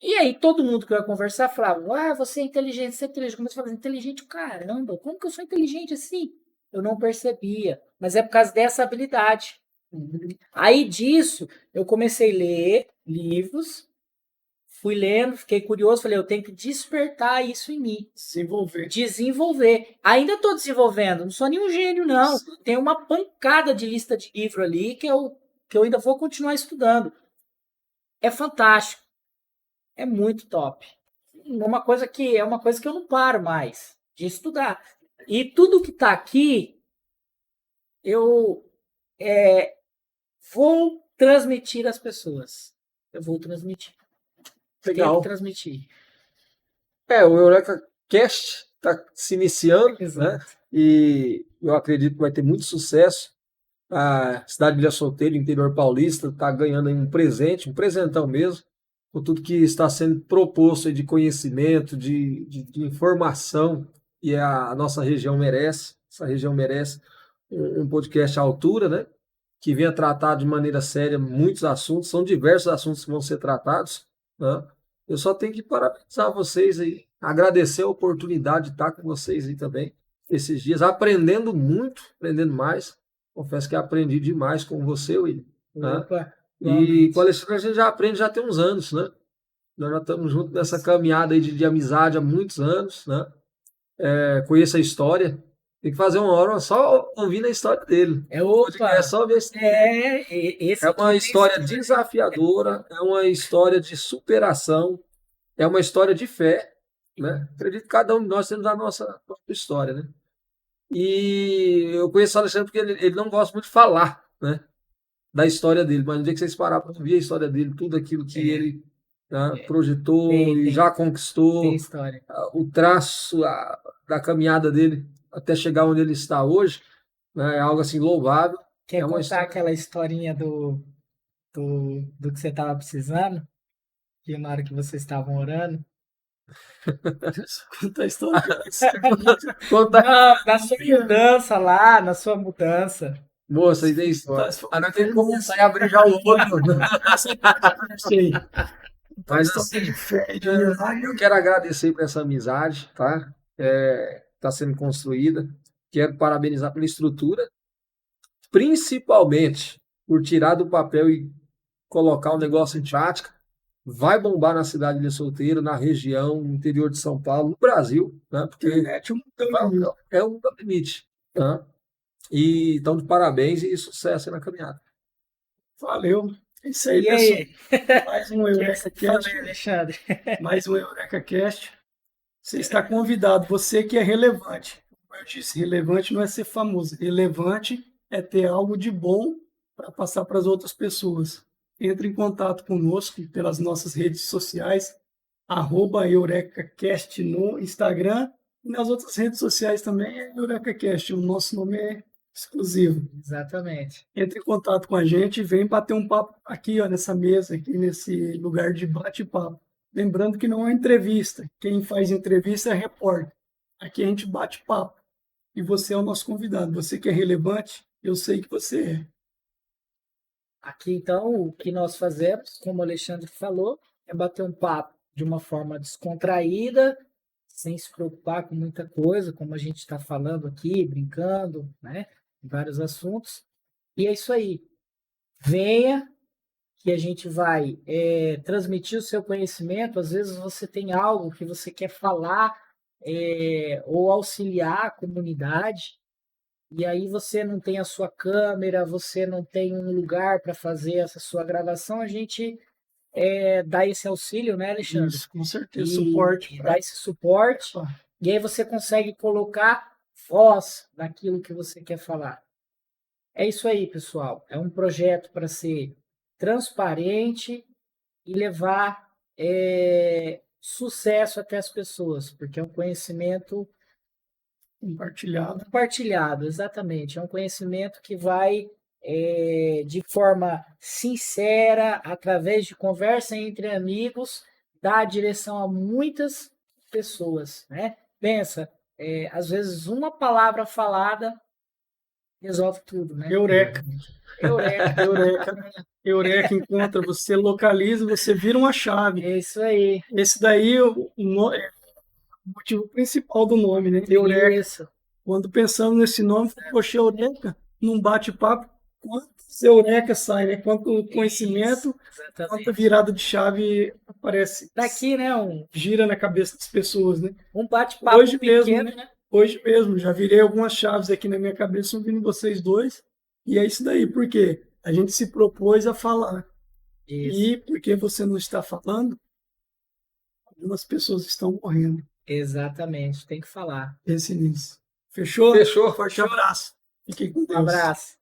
E aí, todo mundo que eu ia conversar falava: ah, você é inteligente, você é inteligente. Como você fala, inteligente, caramba, como que eu sou inteligente assim? Eu não percebia, mas é por causa dessa habilidade. Aí disso, eu comecei a ler livros, fui lendo, fiquei curioso, falei: eu tenho que despertar isso em mim. Desenvolver. Desenvolver. Ainda estou desenvolvendo, não sou nenhum gênio, não. Tem uma pancada de lista de livro ali que eu ainda vou continuar estudando. É fantástico. É muito top. Uma coisa que eu não paro mais de estudar. E tudo que está aqui, eu vou transmitir às pessoas. Eu vou transmitir. Tem Legal. que transmitir. O Eureka Cast está se iniciando, né? Exato. E eu acredito que vai ter muito sucesso. A cidade de Ilha Solteira, interior paulista, está ganhando aí um presente, um presentão mesmo, com tudo que está sendo proposto aí de conhecimento, de informação, e a nossa região merece. Essa região merece um podcast à altura, né? Que venha tratar de maneira séria muitos assuntos, são diversos assuntos que vão ser tratados, né? Eu só tenho que parabenizar vocês aí, agradecer a oportunidade de estar com vocês aí também, esses dias, aprendendo muito, aprendendo mais. Confesso que aprendi demais com você, William, né? Opa, E com o Alexandre a gente já aprende já tem uns anos, né? Nós já estamos juntos nessa caminhada aí de amizade há muitos anos, né? Conheço a história. Tem que fazer uma hora só ouvindo a história dele. opa. É só ver se Esse é aqui uma tem história desafiadora, é uma história de superação, é uma história de fé, né? Acredito que cada um de nós temos a nossa própria história, né? E eu conheço o Alexandre porque ele não gosta muito de falar, né? Da história dele, mas no dia que vocês parar para ouvir a história dele, tudo aquilo que ele né? Projetou Tem, e tem. já Tem conquistou história. o traço da caminhada dele até chegar onde ele está hoje, né? É algo assim louvável. Quer É uma contar história. aquela historinha do que você estava precisando? Que na hora que vocês estavam orando? Conta a história que Conta, Não, na sua mudança lá, na sua mudança. moça, e tem história. Não tem como começar a abrir já o outro. Sei. Mas História assim, de fé, de milagre. eu quero agradecer por essa amizade, tá? Está sendo construída. Quero parabenizar pela estrutura, principalmente por tirar do papel e colocar o negócio em prática. Vai bombar na cidade de Solteiro, na região, no interior de São Paulo, no Brasil, né? Porque Internet é um limite, tá? E então, de parabéns e sucesso aí na caminhada. Valeu. É isso aí, E pessoal. aí? Mais um O que Eureka você Cast. falou, Alexandre? Mais um Eureka Cast. Você está convidado, você que é relevante. Como eu disse, relevante não é ser famoso. Relevante é ter algo de bom para passar para as outras pessoas. Entre em contato conosco pelas nossas redes sociais, @EurekaCast no Instagram e nas outras redes sociais também é EurekaCast. O nosso nome é exclusivo. Exatamente. Entre em contato com a gente e vem bater um papo aqui, ó, nessa mesa, aqui nesse lugar de bate-papo. Lembrando que não é entrevista. Quem faz entrevista é repórter. Aqui a gente bate papo. E você é o nosso convidado. Você que é relevante, eu sei que você é. Aqui, então, o que nós fazemos, como o Alexandre falou, é bater um papo de uma forma descontraída, sem se preocupar com muita coisa, como a gente está falando aqui, brincando, né? Vários assuntos. E é isso aí. Venha, que a gente vai transmitir o seu conhecimento. Às vezes você tem algo que você quer falar ou auxiliar a comunidade, e aí você não tem a sua câmera, você não tem um lugar para fazer essa sua gravação, a gente dá esse auxílio, né, Alexandre? Isso, com certeza. E Suporte. dá esse suporte, e aí você consegue colocar voz naquilo que você quer falar. É isso aí, pessoal. É um projeto para ser transparente e levar sucesso até as pessoas, porque é um conhecimento Compartilhado. compartilhado, exatamente. É um conhecimento que vai de forma sincera, através de conversa entre amigos, dar direção a muitas pessoas, né? Pensa, às vezes uma palavra falada resolve tudo, né? Eureka. Eureka. Eureka. Eureka encontra, você localiza, você vira uma chave. É isso aí. Esse daí é o motivo principal do nome, né? Eureka. Isso. Quando pensamos nesse nome, poxa, Eureka, num bate-papo, quantos Eureka sai, né? Quanto conhecimento, quanta virada de chave aparece. Daqui, né? Gira na cabeça das pessoas, né? Um bate-papo Hoje pequeno, mesmo, né? Hoje mesmo, já virei algumas chaves aqui na minha cabeça ouvindo vocês dois. E é isso daí, porque a gente se propôs a falar. Isso. E porque você não está falando, algumas pessoas estão morrendo. Exatamente, tem que falar. Pense nisso. Fechou? Fechou. Forte abraço. Fiquem com Deus. Um abraço.